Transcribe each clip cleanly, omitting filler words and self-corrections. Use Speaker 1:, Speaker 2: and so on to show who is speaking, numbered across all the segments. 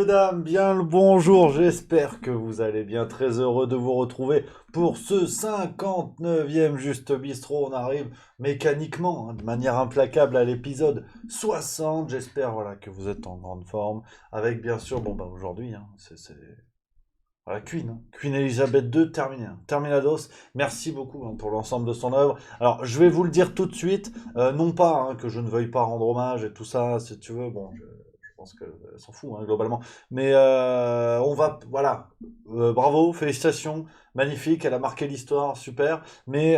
Speaker 1: Messieurs, dames, bien le bonjour, j'espère que vous allez bien, très heureux de vous retrouver pour ce 59e Juste Bistrot. On arrive mécaniquement, de manière implacable à l'épisode 60. J'espère voilà, que vous êtes en grande forme, avec bien sûr, bon bah aujourd'hui, c'est voilà, Queen, Queen Elizabeth II, terminé, Terminados. Merci beaucoup pour l'ensemble de son œuvre. Alors, je vais vous le dire tout de suite, non pas que je ne veuille pas rendre hommage et tout ça, si tu veux, bon, je pense qu'elle s'en fout, globalement. Mais on va, voilà, bravo, félicitations, magnifique, elle a marqué l'histoire, super. Mais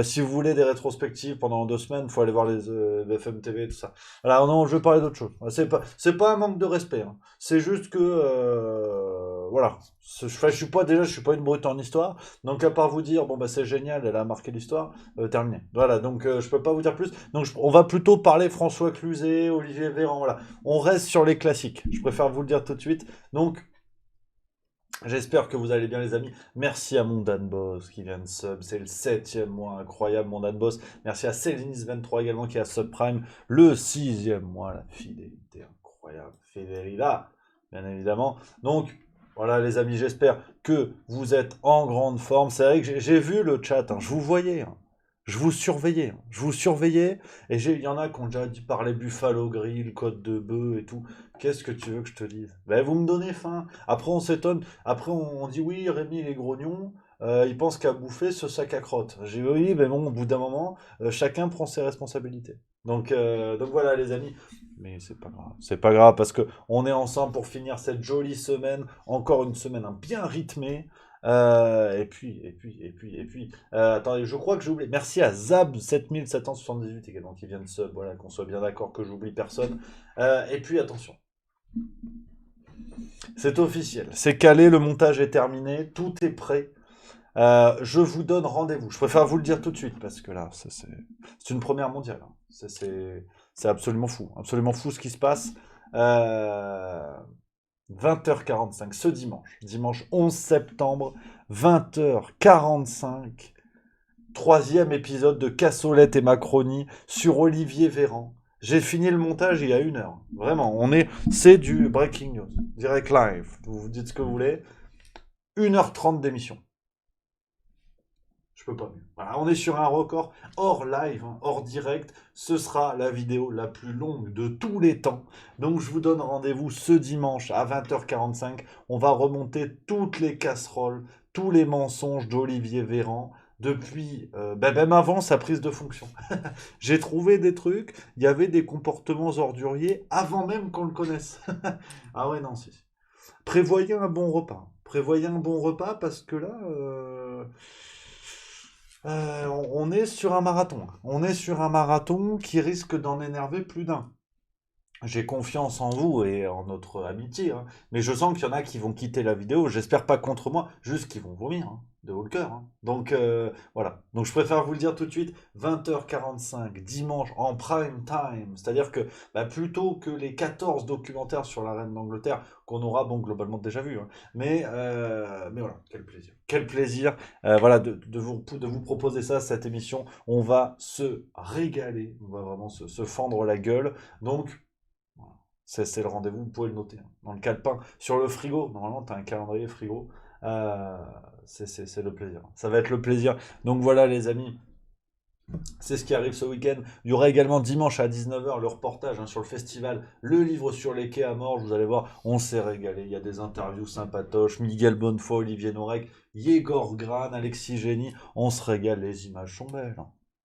Speaker 1: si vous voulez des rétrospectives pendant 2 semaines, il faut aller voir les BFM TV et tout ça. Alors non, je vais parler d'autre chose. C'est pas un manque de respect, c'est juste que, voilà, je suis pas déjà, je suis pas une brute en histoire, donc à part vous dire bon bah c'est génial, elle a marqué l'histoire, terminé. Voilà, donc je peux pas vous dire plus. Donc on va plutôt parler François Cluzet, Olivier Véran, voilà. On reste sur les classiques. Je préfère vous le dire tout de suite. Donc j'espère que vous allez bien les amis. Merci à mon Dan Boss qui vient de sub, c'est le 7e mois, incroyable mon Dan Boss. Merci à Célinis23 également qui a subprime le 6e mois, la fidélité incroyable, Federica, bien évidemment. Donc voilà les amis, j'espère que vous êtes en grande forme. C'est vrai que j'ai vu le chat, je vous voyais, je vous surveillais, et il y en a qui ont déjà dit parler Buffalo Grill, Côte de Bœuf et tout. Qu'est-ce que tu veux que je te dise? Ben, vous me donnez faim. Après on s'étonne, après on dit oui, Rémi il est grognon, il pense qu'à bouffer ce sac à crottes. J'ai dit oui, mais bon, au bout d'un moment, chacun prend ses responsabilités. Donc voilà les amis, mais c'est pas grave parce que on est ensemble pour finir cette jolie semaine, encore une semaine bien rythmée. Et puis, attendez, je crois que j'ai oublié. Merci à Zab7778 également qui vient de sub, voilà, qu'on soit bien d'accord que j'oublie personne. Et puis attention, c'est officiel, c'est calé, le montage est terminé, tout est prêt. Je vous donne rendez-vous. Je préfère vous le dire tout de suite parce que là, c'est une première mondiale. C'est absolument fou ce qui se passe. 20h45 ce dimanche 11 septembre, 20h45, troisième épisode de Cassolette et Macronie sur Olivier Véran. J'ai fini le montage il y a 1 heure. Vraiment, c'est du breaking news, direct live. Vous vous dites ce que vous voulez. 1h30 d'émission. Je peux pas mieux. Voilà, on est sur un record hors live, hors direct. Ce sera la vidéo la plus longue de tous les temps. Donc je vous donne rendez-vous ce dimanche à 20h45. On va remonter toutes les casseroles, tous les mensonges d'Olivier Véran depuis, même avant sa prise de fonction. J'ai trouvé des trucs, il y avait des comportements orduriers avant même qu'on le connaisse. Ah ouais, non, si. Prévoyez un bon repas. Prévoyez un bon repas parce que là, on est sur un marathon. On est sur un marathon qui risque d'en énerver plus d'un. J'ai confiance en vous et en notre amitié, mais je sens qu'il y en a qui vont quitter la vidéo. J'espère pas contre moi, juste qu'ils vont vomir, de haut le cœur. Donc voilà. Donc je préfère vous le dire tout de suite. 20h45 dimanche en prime time, c'est-à-dire que plutôt que les 14 documentaires sur la reine d'Angleterre qu'on aura bon globalement déjà vu, mais voilà, quel plaisir, quel plaisir, voilà de vous proposer ça, cette émission. On va se régaler, on va vraiment se fendre la gueule. Donc voilà. C'est le rendez-vous, vous pouvez le noter, dans le calepin. Sur le frigo, normalement, tu as un calendrier frigo. Euh, c'est le plaisir. Ça va être le plaisir. Donc voilà, les amis, c'est ce qui arrive ce week-end. Il y aura également dimanche à 19h le reportage sur le festival Le Livre sur les quais à Morges. Vous allez voir, on s'est régalé. Il y a des interviews sympatoches. Miguel Bonnefoy, Olivier Norek, Yegor Gran, Alexis Génie. On se régale. Les images sont belles.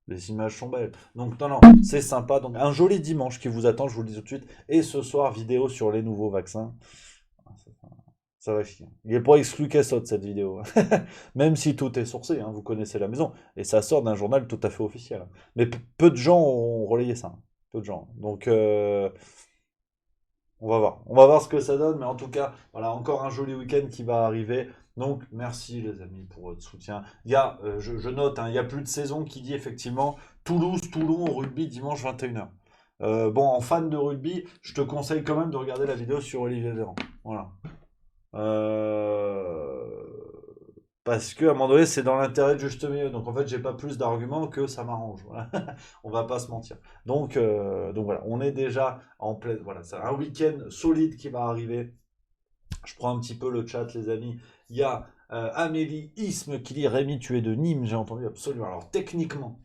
Speaker 1: Les images sont belles. Donc, non, c'est sympa. Donc, un joli dimanche qui vous attend, je vous le dis tout de suite. Et ce soir, vidéo sur les nouveaux vaccins. Ça va chier. Il n'est pas exclu qu'elle saute cette vidéo. Même si tout est sourcé, vous connaissez la maison. Et ça sort d'un journal tout à fait officiel. Mais peu de gens ont relayé ça. Peu de gens. Donc, on va voir. On va voir ce que ça donne. Mais en tout cas, voilà, encore un joli week-end qui va arriver. Donc, merci les amis pour votre soutien. Il y a, je note, il y a plus de saison qui dit effectivement Toulouse-Toulon au rugby dimanche 21h. Bon, en fan de rugby, je te conseille quand même de regarder la vidéo sur Olivier Véran. Voilà. Euh, Parce que à un moment donné, c'est dans l'intérêt de juste milieu. Donc en fait, j'ai pas plus d'arguments que ça m'arrange. Voilà. On va pas se mentir. Donc voilà, on est déjà en pleine. Voilà, c'est un week-end solide qui va arriver. Je prends un petit peu le chat, les amis. Il y a Amélie Isme qui dit Rémi, tu es de Nîmes, j'ai entendu absolument. Alors, techniquement,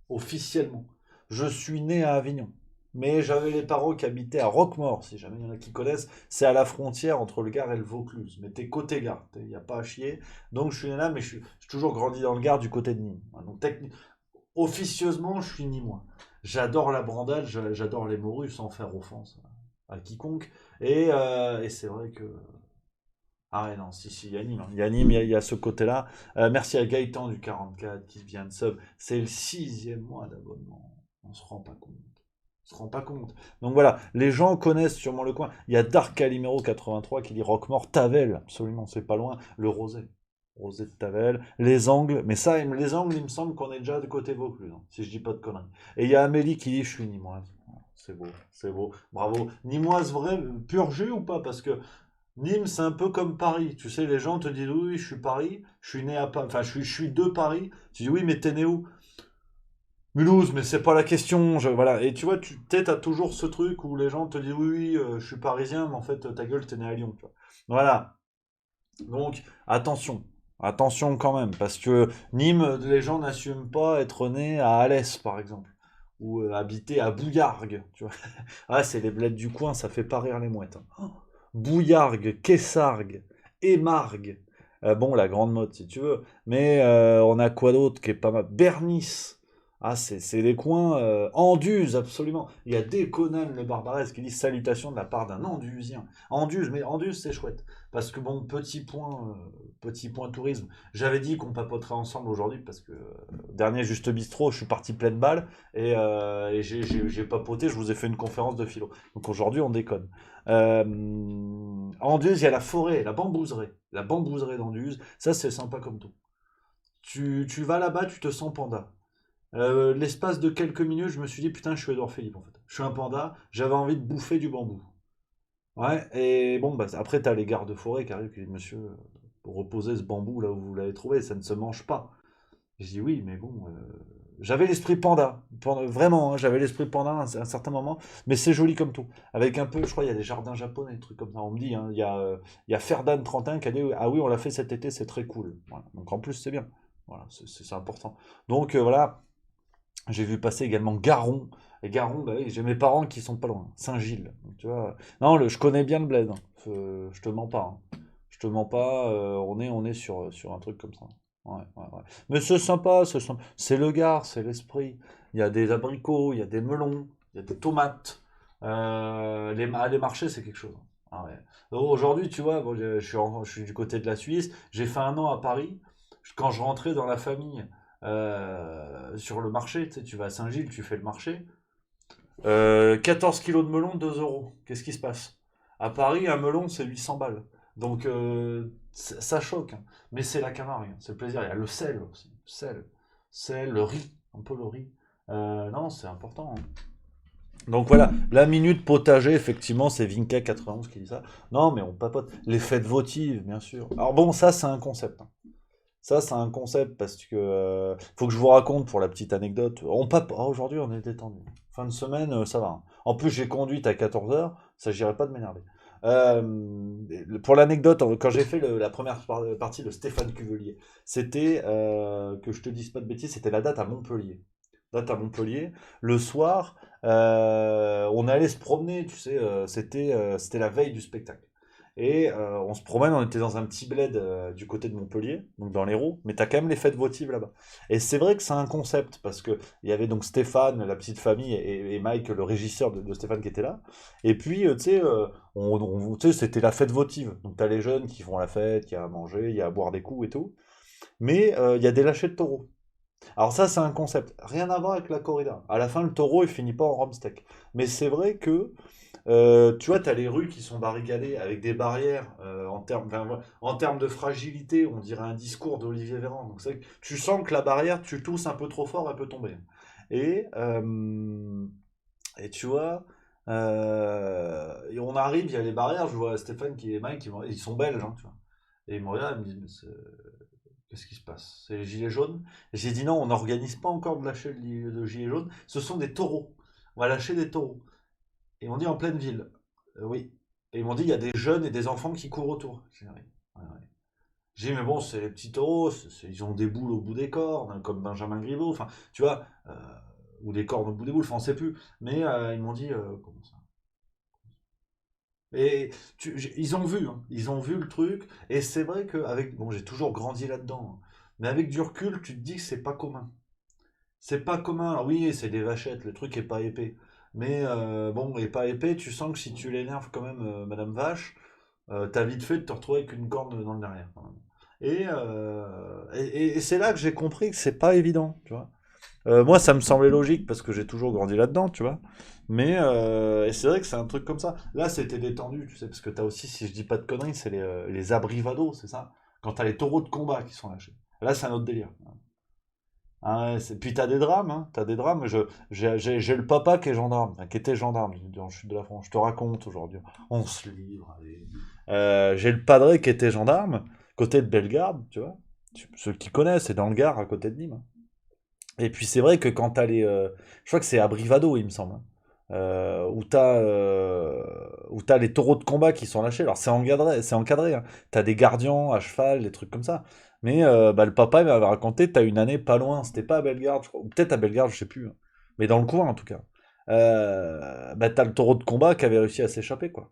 Speaker 1: officiellement, je suis né à Avignon. Mais j'avais les parents qui habitaient à Roquemaure, si jamais il y en a qui connaissent. C'est à la frontière entre le Gard et le Vaucluse. Mais t'es côté Gard, il n'y a pas à chier. Donc je suis né là, mais j'ai toujours grandi dans le Gard du côté de Nîmes. Donc officieusement, je suis nîmois. J'adore la brandade, j'adore les morues, sans faire offense à quiconque. Et c'est vrai que ah ouais, non, si, il y a Nîmes, hein. Il y a Nîmes, il y a ce côté-là. Merci à Gaëtan du 44 qui vient de sub. C'est le 6e mois d'abonnement. On se rend pas compte. On se rend pas compte. Donc voilà, les gens connaissent sûrement le coin. Il y a Dark Calimero 83 qui dit Roquemort, Tavel, absolument, c'est pas loin. Le Rosé. Rosé de Tavel. Les Angles, mais ça, les Angles, il me semble qu'on est déjà de côté Vaucluse, hein, si je dis pas de conneries. Et il y a Amélie qui dit Je suis nîmoise. C'est beau, c'est beau. Bravo. Nîmoise vraie, pur jus ou pas? Parce que Nîmes, c'est un peu comme Paris. Tu sais, les gens te disent oui, oui, je suis Paris, je suis né à Paris, enfin, je suis de Paris. Tu dis oui, mais t'es né où? Mulhouse, mais c'est pas la question. Voilà. Et tu vois, t'as toujours ce truc où les gens te disent oui, oui, je suis parisien, mais en fait, ta gueule, t'es né à Lyon. Tu vois. Voilà. Donc, attention. Attention quand même, parce que Nîmes, les gens n'assument pas être nés à Alès, par exemple, ou habiter à Bouillargues, tu vois. Ah, c'est les bleds du coin, ça fait pas rire les mouettes, hein. Bouillargues, Kessargues, Émargues. Bon, la grande mode si tu veux. Mais on a quoi d'autre qui est pas mal? Bernice. Ah, c'est des coins. Anduze, absolument. Il y a des Conan le Barbarès qui dit salutations de la part d'un Andusien. Anduze, mais Anduze, c'est chouette. Parce que bon, petit point tourisme. J'avais dit qu'on papoterait ensemble aujourd'hui parce que dernier Juste Bistrot, je suis parti pleine balle et j'ai papoté, je vous ai fait une conférence de philo. Donc aujourd'hui, on déconne. Anduze, il y a la forêt, la bambouserie. La bambouserie d'Anduze, ça c'est sympa comme tout. Tu vas là-bas, tu te sens panda. L'espace de quelques minutes, je me suis dit, putain, je suis Edouard Philippe en fait. Je suis un panda, j'avais envie de bouffer du bambou. Ouais, et bon, bah, après, t'as les gardes-forêts qui arrivent, qui disent, monsieur, reposez ce bambou là où vous l'avez trouvé, ça ne se mange pas. Je dis oui, mais bon, j'avais l'esprit panda, vraiment, hein, j'avais l'esprit panda à un certain moment, mais c'est joli comme tout. Avec un peu, je crois, il y a des jardins japonais, des trucs comme ça. On me dit, hein, il y a Ferdan 31 qui a dit, ah oui, on l'a fait cet été, c'est très cool. Voilà. Donc en plus, c'est bien. Voilà, c'est important. Donc voilà, j'ai vu passer également Garon. Et Garon, bah oui, j'ai mes parents qui sont pas loin, Saint-Gilles. Donc, tu vois, non, je connais bien le bled, hein. Je te mens pas, hein. Je te mens pas, on est sur un truc comme ça. Ouais, ouais, ouais. Mais c'est sympa, c'est sympa. C'est le Gard, c'est l'esprit. Il y a des abricots, il y a des melons, il y a des tomates. Les marchés, c'est quelque chose, hein. Ah ouais. Aujourd'hui, tu vois, bon, je suis du côté de la Suisse. J'ai fait un an à Paris. Quand je rentrais dans la famille sur le marché, tu sais, tu vas à Saint-Gilles, tu fais le marché. 14 kilos de melon, 2 euros. Qu'est-ce qui se passe? À Paris, un melon, c'est 800 balles. Donc, ça choque, hein. Mais c'est la Camargue, hein. C'est le plaisir. Il y a le sel aussi. Sel, le riz, un peu le riz. Non, c'est important, hein. Donc voilà, la minute potager, effectivement, c'est Vinca 91 qui dit ça. Non, mais on papote. Les fêtes votives, bien sûr. Alors bon, ça, c'est un concept, hein. Ça, c'est un concept parce que faut que je vous raconte pour la petite anecdote. Aujourd'hui, on est détendu. Fin de semaine, ça va, hein. En plus, j'ai conduite à 14 heures, ça j'irai pas de m'énerver. Pour l'anecdote, quand j'ai fait la première partie de Stéphane Cuvelier, c'était, que je te dise pas de bêtises, c'était la date à Montpellier. Date à Montpellier. Le soir, on allait se promener, tu sais, c'était la veille du spectacle. Et on se promène, on était dans un petit bled du côté de Montpellier, donc dans l'Hérault, mais t'as quand même les fêtes votives là-bas. Et c'est vrai que c'est un concept, parce que il y avait donc Stéphane, la petite famille, et Mike, le régisseur de Stéphane qui était là. Et puis, tu sais, tu sais, c'était la fête votive. Donc t'as les jeunes qui font la fête, qui y a à manger, il y a à boire des coups et tout. Mais il y a des lâchers de taureaux. Alors ça, c'est un concept. Rien à voir avec la corrida. À la fin, le taureau, il finit pas en rhum steak. Mais c'est vrai que tu vois, tu as les rues qui sont barricadées avec des barrières en termes de fragilité, on dirait un discours d'Olivier Véran. Donc c'est vrai que tu sens que la barrière, tu tousses un peu trop fort, elle peut tomber. Et, et tu vois, et on arrive, il y a les barrières, je vois Stéphane qui est Mike, ils sont belges, hein, tu vois. Et ils me regardent, ils me disent, mais qu'est-ce qui se passe? C'est les gilets jaunes? Et j'ai dit non, on n'organise pas encore de lâcher de gilets jaunes, ce sont des taureaux. On va lâcher des taureaux. Et on dit en pleine ville. Oui. Et ils m'ont dit, il y a des jeunes et des enfants qui courent autour. J'ai dit, oui. Ouais, ouais. J'ai dit, mais bon, c'est les petits taureaux, ils ont des boules au bout des cornes, hein, comme Benjamin Griveaux, enfin, tu vois, ou des cornes au bout des boules, enfin, on sait plus. Mais ils m'ont dit, comment ça? Et ils ont vu, hein, ils ont vu le truc, et c'est vrai que, bon, j'ai toujours grandi là-dedans, hein, mais avec du recul, tu te dis que c'est pas commun. C'est pas commun. Alors oui, c'est des vachettes, le truc est pas épais. Mais bon, il est pas épais, tu sens que si tu l'énerves quand même, Madame Vache, t'as vite fait de te retrouver avec une corne dans le derrière, quand même. Et c'est là que j'ai compris que c'est pas évident, tu vois. Moi, ça me semblait logique parce que j'ai toujours grandi là-dedans, tu vois. Mais et c'est vrai que c'est un truc comme ça. Là, c'était détendu, tu sais, parce que t'as aussi, si je dis pas de conneries, c'est les abrivados, c'est ça? Quand t'as les taureaux de combat qui sont lâchés. Là, c'est un autre délire. Ah ouais, puis t'as des drames, hein, t'as des drames. J'ai le papa qui est gendarme, enfin, qui était gendarme dans le sud de la France. Je te raconte aujourd'hui. On se livre. Allez. J'ai le padré qui était gendarme, côté de Bellegarde, tu vois. Ceux qui connaissent, c'est dans le Gard, à côté de Nîmes, hein. Et puis c'est vrai que quand t'as je crois que c'est à Brivado, il me semble, hein, où t'as les taureaux de combat qui sont lâchés. Alors c'est encadré, hein. T'as des gardiens à cheval, des trucs comme ça. Mais bah, le papa il m'avait raconté, t'as une année pas loin, c'était pas à Bellegarde, je crois, ou peut-être à Bellegarde, je sais plus, hein. Mais dans le coin en tout cas. Bah, t'as le taureau de combat qui avait réussi à s'échapper, quoi.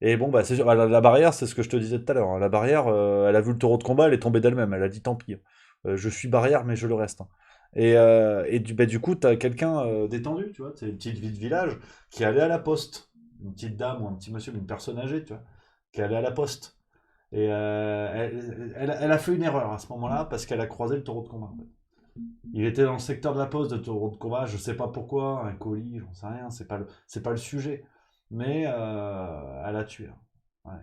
Speaker 1: Et bon, bah, c'est sûr, la barrière, c'est ce que je te disais tout à l'heure, hein. La barrière, elle a vu le taureau de combat, elle est tombée d'elle-même. Elle a dit tant pis, hein. Je suis barrière, mais je le reste, hein. Bah, du coup, t'as quelqu'un détendu, tu vois. C'est une petite vie de village qui allait à la poste. Une petite dame ou un petit monsieur, une personne âgée, tu vois, qui allait à la poste. Et elle a fait une erreur à ce moment-là parce qu'elle a croisé le taureau de combat, en fait. Il était dans le secteur de la poste de taureau de combat, je sais pas pourquoi, un colis, j'en sais rien, c'est pas le sujet. Mais elle a tué, hein. Ouais.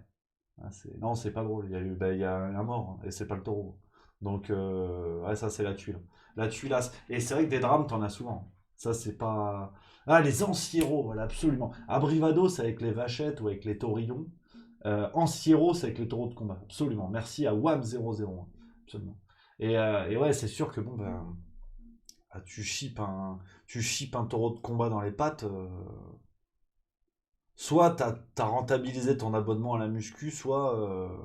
Speaker 1: Ah, non, c'est pas drôle. Il y a un mort, hein, et c'est pas le taureau. Donc, ouais, ça, c'est la tuile. La tuilasse. Et c'est vrai que des drames, t'en as souvent. Ça, c'est pas. Ah, les anciéros, voilà, absolument. Abrivado, c'est avec les vachettes ou avec les taurillons. Anciéros, c'est avec les taureaux de combat. Absolument. Merci à WAM00, hein. Absolument. Et ouais, c'est sûr que bon, ben, ah, tu chippes un taureau de combat dans les pattes. Soit t'as rentabilisé ton abonnement à la muscu, soit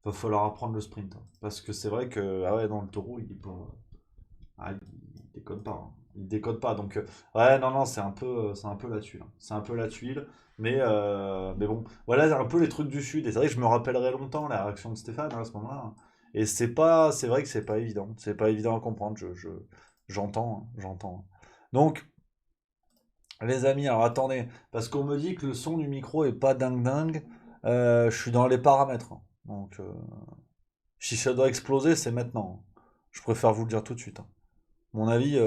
Speaker 1: va falloir apprendre le sprint, hein. Parce que c'est vrai que, ah ouais, non, le taureau, il est pas. Ah, il déconne pas, hein. Il déconne pas. Donc, ouais, non, non, c'est un peu la tuile, hein. C'est un peu la tuile. Mais bon, voilà un peu les trucs du Sud. Et c'est vrai que je me rappellerai longtemps la réaction de Stéphane, hein, à ce moment-là, hein. Et c'est vrai que c'est pas évident. C'est pas évident à comprendre. J'entends, hein, j'entends. Donc, les amis, alors attendez, parce qu'on me dit que le son du micro est pas dingue dingue. Je suis dans les paramètres, hein. Donc, si ça doit exploser, c'est maintenant, hein. Je préfère vous le dire tout de suite, hein. Mon avis,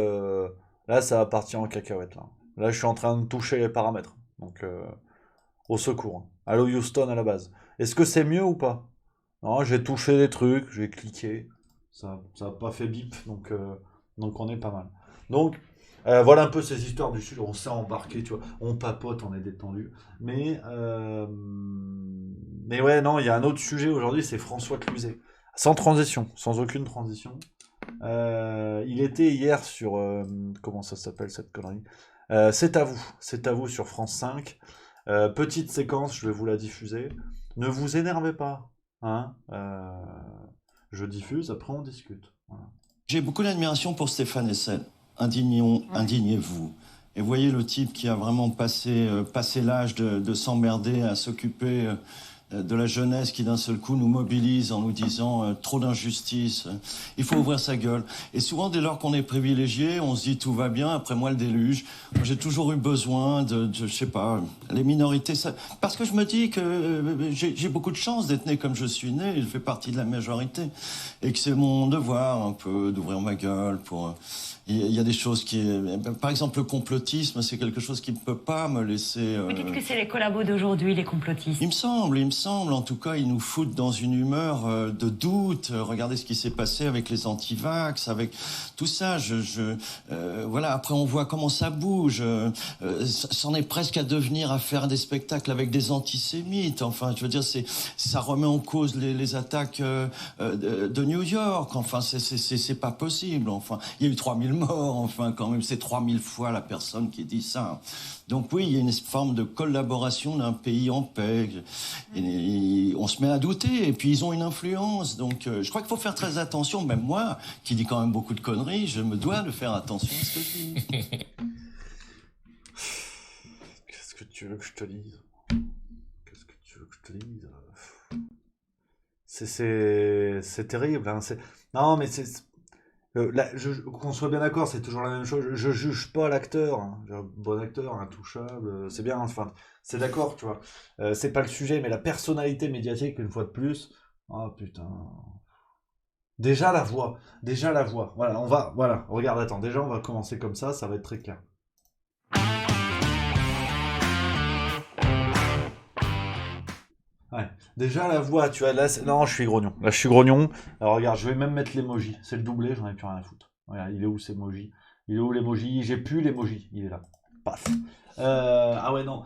Speaker 1: là, ça va partir en cacahuète, là. Là, je suis en train de toucher les paramètres. Donc, au secours, hein. Allô Houston à la base. Est-ce que c'est mieux ou pas? Non, j'ai touché des trucs, j'ai cliqué. Ça a pas fait bip, donc on est pas mal. Donc, voilà un peu ces histoires du Sud. On s'est embarqué, tu vois. On papote, on est détendu. Mais ouais, non, il y a un autre sujet aujourd'hui, c'est François Cluzet. Sans transition, sans aucune transition. Il était hier sur. Comment ça s'appelle cette connerie? C'est à vous sur France 5. Petite séquence, je vais vous la diffuser. Ne vous énervez pas, hein. Je diffuse, après on discute. Voilà.
Speaker 2: J'ai beaucoup d'admiration pour Stéphane Hessel. Indignez-vous. Et voyez le type qui a vraiment passé l'âge de s'emmerder à s'occuper de la jeunesse qui d'un seul coup nous mobilise en nous disant trop d'injustice. Il faut ouvrir sa gueule. Et souvent, dès lors qu'on est privilégié, on se dit tout va bien, après moi le déluge. Moi, j'ai toujours eu besoin je sais pas, les minorités. Parce que je me dis que j'ai beaucoup de chance d'être né comme je suis né, et je fais partie de la majorité. Et que c'est mon devoir un peu d'ouvrir ma gueule pour... Il y a des choses par exemple, le complotisme, c'est quelque chose qui ne peut pas me laisser...
Speaker 3: Vous dites que c'est les collabos d'aujourd'hui, les complotistes.
Speaker 2: Il me semble. En tout cas, ils nous foutent dans une humeur de doute. Regardez ce qui s'est passé avec les antivax, avec tout ça. Voilà, après, on voit comment ça bouge. C'en est presque à devenir à faire des spectacles avec des antisémites. Enfin, je veux dire, ça remet en cause les attaques de New York. Enfin, c'est pas possible. Enfin, il y a eu 3000 morts, enfin, quand même, c'est 3000 fois la personne qui dit ça. Donc oui, il y a une forme de collaboration d'un pays en paix. Et on se met à douter, et puis ils ont une influence. Donc je crois qu'il faut faire très attention. Même moi, qui dis quand même beaucoup de conneries, je me dois de faire attention à ce que je dis.
Speaker 1: Qu'est-ce que tu veux que je te lise? Qu'est-ce que tu veux que je te lise? C'est terrible, hein. Non, mais qu'on soit bien d'accord, c'est toujours la même chose. Je juge pas l'acteur, hein. Bon acteur, intouchable, c'est bien. Enfin, c'est d'accord, tu vois. C'est pas le sujet, mais la personnalité médiatique, une fois de plus. Oh putain. Déjà la voix. Déjà la voix. Voilà, voilà, regarde, attends. Déjà, on va commencer comme ça va être très clair. Ouais. Déjà la voix, tu vois, là, non, je suis grognon. Là, je suis grognon. Alors regarde, je vais même mettre l'emoji. C'est le doublé, j'en ai plus rien à foutre. Regarde, il est où cet emoji? Il est où l'emoji? J'ai plus l'emoji. Il est là. Paf. Ah ouais, non.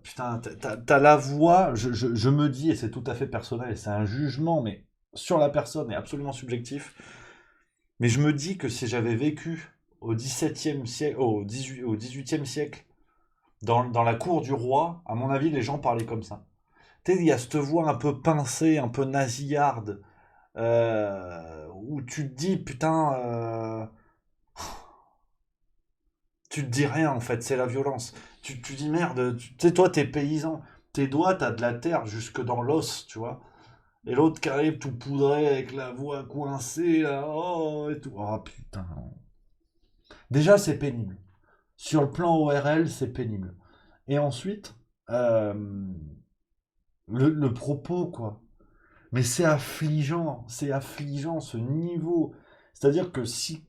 Speaker 1: Putain, t'as la voix, je me dis, et c'est tout à fait personnel, et c'est un jugement, mais sur la personne, et absolument subjectif. Mais je me dis que si j'avais vécu au XVIIe siècle, au XVIIIe siècle, dans la cour du roi, à mon avis, les gens parlaient comme ça. Tu sais, il y a cette voix un peu pincée, un peu nasillarde, où tu te dis, putain, tu te dis rien en fait, c'est la violence. Tu dis merde, tu sais, toi, t'es paysan, tes doigts, t'as de la terre jusque dans l'os, tu vois. Et l'autre qui arrive tout poudré avec la voix coincée, là, oh, et tout. Oh putain. Déjà, c'est pénible. Sur le plan ORL, c'est pénible. Et ensuite, euh, le propos, quoi. Mais c'est affligeant ce niveau. C'est-à-dire que si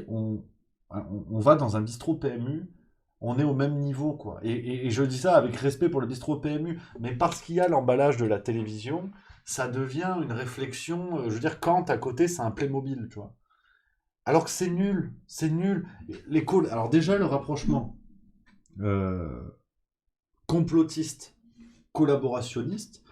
Speaker 1: on va dans un bistrot PMU, on est au même niveau, quoi. Et je dis ça avec respect pour le bistrot PMU, mais parce qu'il y a l'emballage de la télévision, ça devient une réflexion. Je veux dire, Kant à côté, c'est un Playmobil, tu vois. Alors que c'est nul. Alors déjà, le rapprochement euh, complotiste, collaborationniste,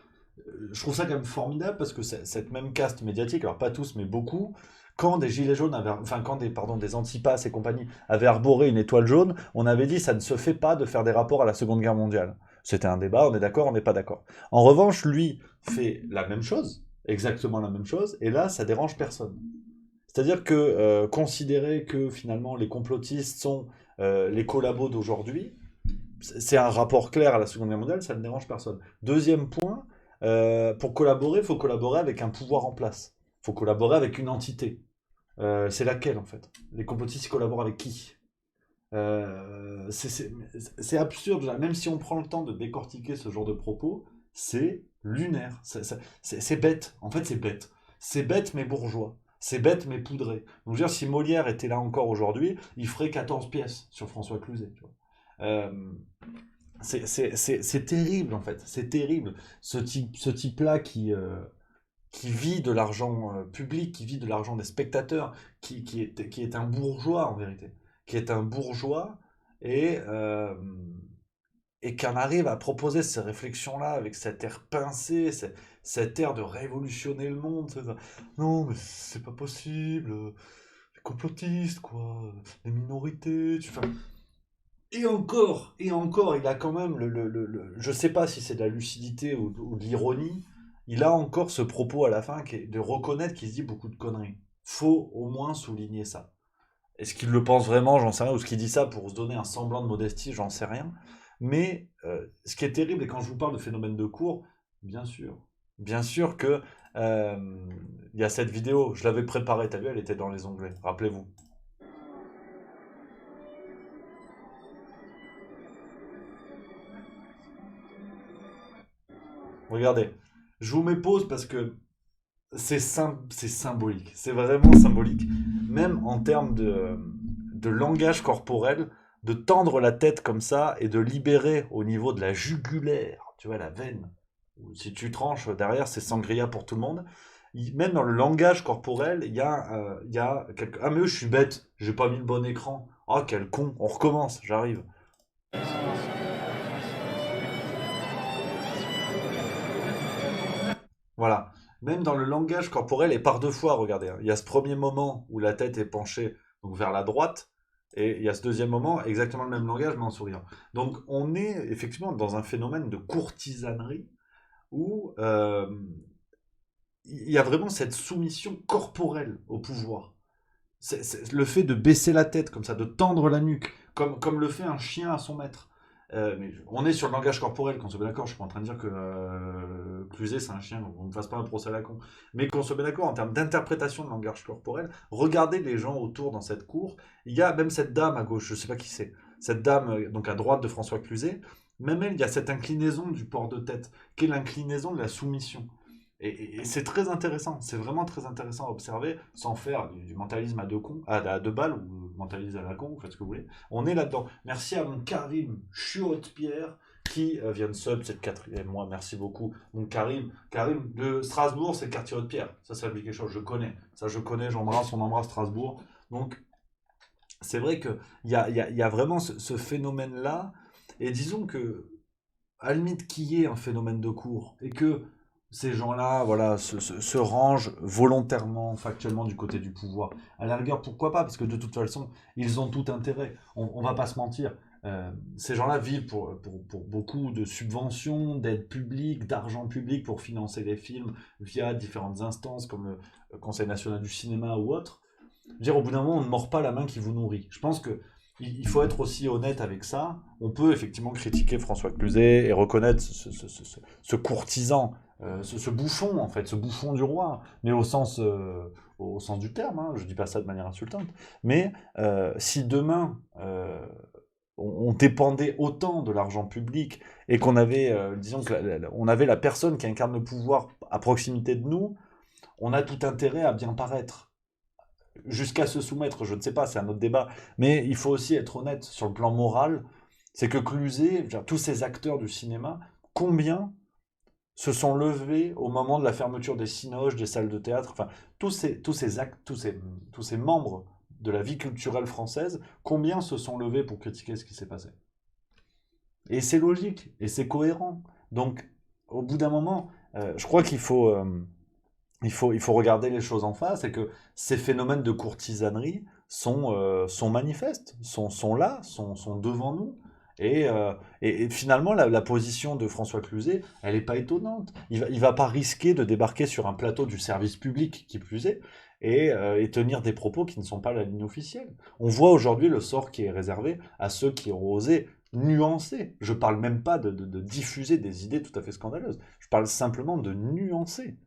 Speaker 1: je trouve ça quand même formidable parce que cette même caste médiatique, alors pas tous mais beaucoup, quand des gilets jaunes avaient, enfin quand des antipasses et compagnie avaient arboré une étoile jaune, on avait dit ça ne se fait pas de faire des rapports à la Seconde Guerre mondiale. C'était un débat, on est d'accord, on n'est pas d'accord. En revanche, lui fait la même chose, exactement la même chose, et là ça dérange personne. C'est-à-dire que considérer que finalement les complotistes sont les collabos d'aujourd'hui, c'est un rapport clair à la Seconde Guerre mondiale, ça ne dérange personne. Deuxième point, pour collaborer, il faut collaborer avec un pouvoir en place. Il faut collaborer avec une entité. C'est laquelle en fait? Les complotistes ils collaborent avec qui? C'est absurde, même si on prend le temps de décortiquer ce genre de propos, c'est lunaire, c'est bête, en fait c'est bête. C'est bête mais bourgeois, c'est bête mais poudré. Donc je veux dire, si Molière était là encore aujourd'hui, il ferait 14 pièces sur François Cluzet. Tu vois. C'est terrible en fait, c'est terrible. Ce type-là qui vit de l'argent public, qui vit de l'argent des spectateurs, qui est un bourgeois en vérité, qui est un bourgeois et, euh, et qui en arrive à proposer ces réflexions-là avec cet air pincé, cet air de révolutionner le monde. Non, mais c'est pas possible, les complotistes, quoi, les minorités, et encore, il a quand même je sais pas si c'est de la lucidité ou de l'ironie, il a encore ce propos à la fin qui est de reconnaître qu'il se dit beaucoup de conneries. Faut au moins souligner ça. Est-ce qu'il le pense vraiment? J'en sais rien. Ou est-ce qu'il dit ça pour se donner un semblant de modestie? J'en sais rien. Mais ce qui est terrible, et quand je vous parle de phénomène de cours, bien sûr que il y a cette vidéo, je l'avais préparée, t'as vu, elle était dans les onglets, rappelez-vous. Regardez, je vous mets pause parce que c'est symbolique, c'est vraiment symbolique, même en termes de langage corporel, de tendre la tête comme ça et de libérer au niveau de la jugulaire, tu vois, la veine. Si tu tranches derrière, c'est sangria pour tout le monde. Même dans le langage corporel, il y a Ah mais je suis bête, j'ai pas mis le bon écran. Oh quel con, on recommence, j'arrive. Voilà. Même dans le langage corporel, et par deux fois, regardez, hein, il y a ce premier moment où la tête est penchée donc vers la droite, Et il y a ce deuxième moment, exactement le même langage, mais en souriant. Donc on est effectivement dans un phénomène de courtisanerie où il y a vraiment cette soumission corporelle au pouvoir. C'est le fait de baisser la tête comme ça, de tendre la nuque, comme le fait un chien à son maître. Mais on est sur le langage corporel, qu'on se met d'accord. Je suis pas en train de dire que Cluzet c'est un chien, on ne me fasse pas un procès à la con. Mais qu'on se met d'accord en termes d'interprétation de langage corporel, regardez les gens autour dans cette cour. Il y a même cette dame à gauche, je sais pas qui c'est. Cette dame, donc à droite de François Cluzet, même elle, il y a cette inclinaison du port de tête, qui est l'inclinaison de la soumission. Et c'est très intéressant, c'est vraiment très intéressant à observer, sans faire du mentalisme à deux balles, ou mentalisme à la con, vous faites ce que vous voulez. On est là-dedans. Merci à mon Karim Chuot-Pierre, qui vient de sub, c'est le quatrième mois, merci beaucoup. Mon Karim de Strasbourg, c'est le quartier Haute-Pierre. Ça veut dire quelque chose, je connais. Ça, je connais, j'embrasse, on embrasse Strasbourg. Donc, c'est vrai qu'il y a vraiment ce phénomène-là, et disons que, à la limite qu'il y ait un phénomène de cours, et que ces gens-là, voilà, se rangent volontairement, factuellement du côté du pouvoir. À la rigueur, pourquoi pas? Parce que de toute façon, ils ont tout intérêt. On va pas se mentir. Ces gens-là vivent pour beaucoup de subventions, d'aides publiques, d'argent public pour financer les films via différentes instances comme le Conseil national du cinéma ou autre. Je veux dire, au bout d'un moment, on ne mord pas la main qui vous nourrit. Je pense que il faut être aussi honnête avec ça. On peut effectivement critiquer François Cluzet et reconnaître ce courtisan, ce bouffon, en fait, ce bouffon du roi, mais au sens du terme, hein, je dis pas ça de manière insultante. Mais si demain, on dépendait autant de l'argent public et qu'on avait, disons que on avait la personne qui incarne le pouvoir à proximité de nous, on a tout intérêt à bien paraître jusqu'à se soumettre, je ne sais pas, c'est un autre débat. Mais il faut aussi être honnête sur le plan moral. C'est que Cluzet, je veux dire, tous ces acteurs du cinéma, combien se sont levés au moment de la fermeture des cinoches, des salles de théâtre, enfin, tous ces membres de la vie culturelle française, combien se sont levés pour critiquer ce qui s'est passé? Et c'est logique, et c'est cohérent. Donc, au bout d'un moment, je crois qu'il faut regarder les choses en face et que ces phénomènes de courtisanerie sont manifestes, sont là, sont devant nous. Et finalement, la position de François Cluzet, elle n'est pas étonnante. Il va pas risquer de débarquer sur un plateau du service public, qui plus est, et tenir des propos qui ne sont pas la ligne officielle. On voit aujourd'hui le sort qui est réservé à ceux qui ont osé nuancer. Je parle même pas de diffuser des idées tout à fait scandaleuses. Je parle simplement de nuancer.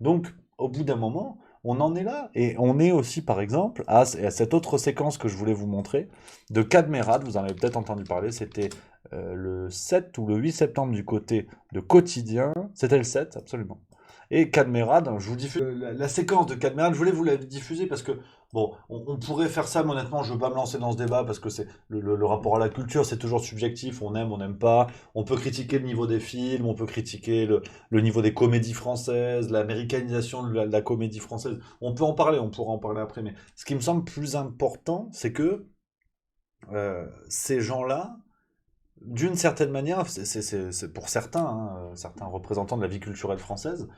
Speaker 1: Donc, au bout d'un moment, on en est là. Et on est aussi, par exemple, à cette autre séquence que je voulais vous montrer, de Cadmerade, vous en avez peut-être entendu parler, c'était le 7 ou le 8 septembre du côté de Quotidien, c'était le 7, absolument. Et Cadmerade, je vous diffuse la séquence de Cadmerade, je voulais vous la diffuser parce que, bon, on pourrait faire ça, mais honnêtement, je ne veux pas me lancer dans ce débat parce que c'est le rapport à la culture, c'est toujours subjectif, on n'aime pas, on peut critiquer le niveau des films, on peut critiquer le niveau des comédies françaises, l'américanisation de la comédie française. On peut en parler, on pourra en parler après. Mais ce qui me semble plus important, c'est que ces gens-là, d'une certaine manière, c'est pour certains, hein, certains représentants de la vie culturelle française,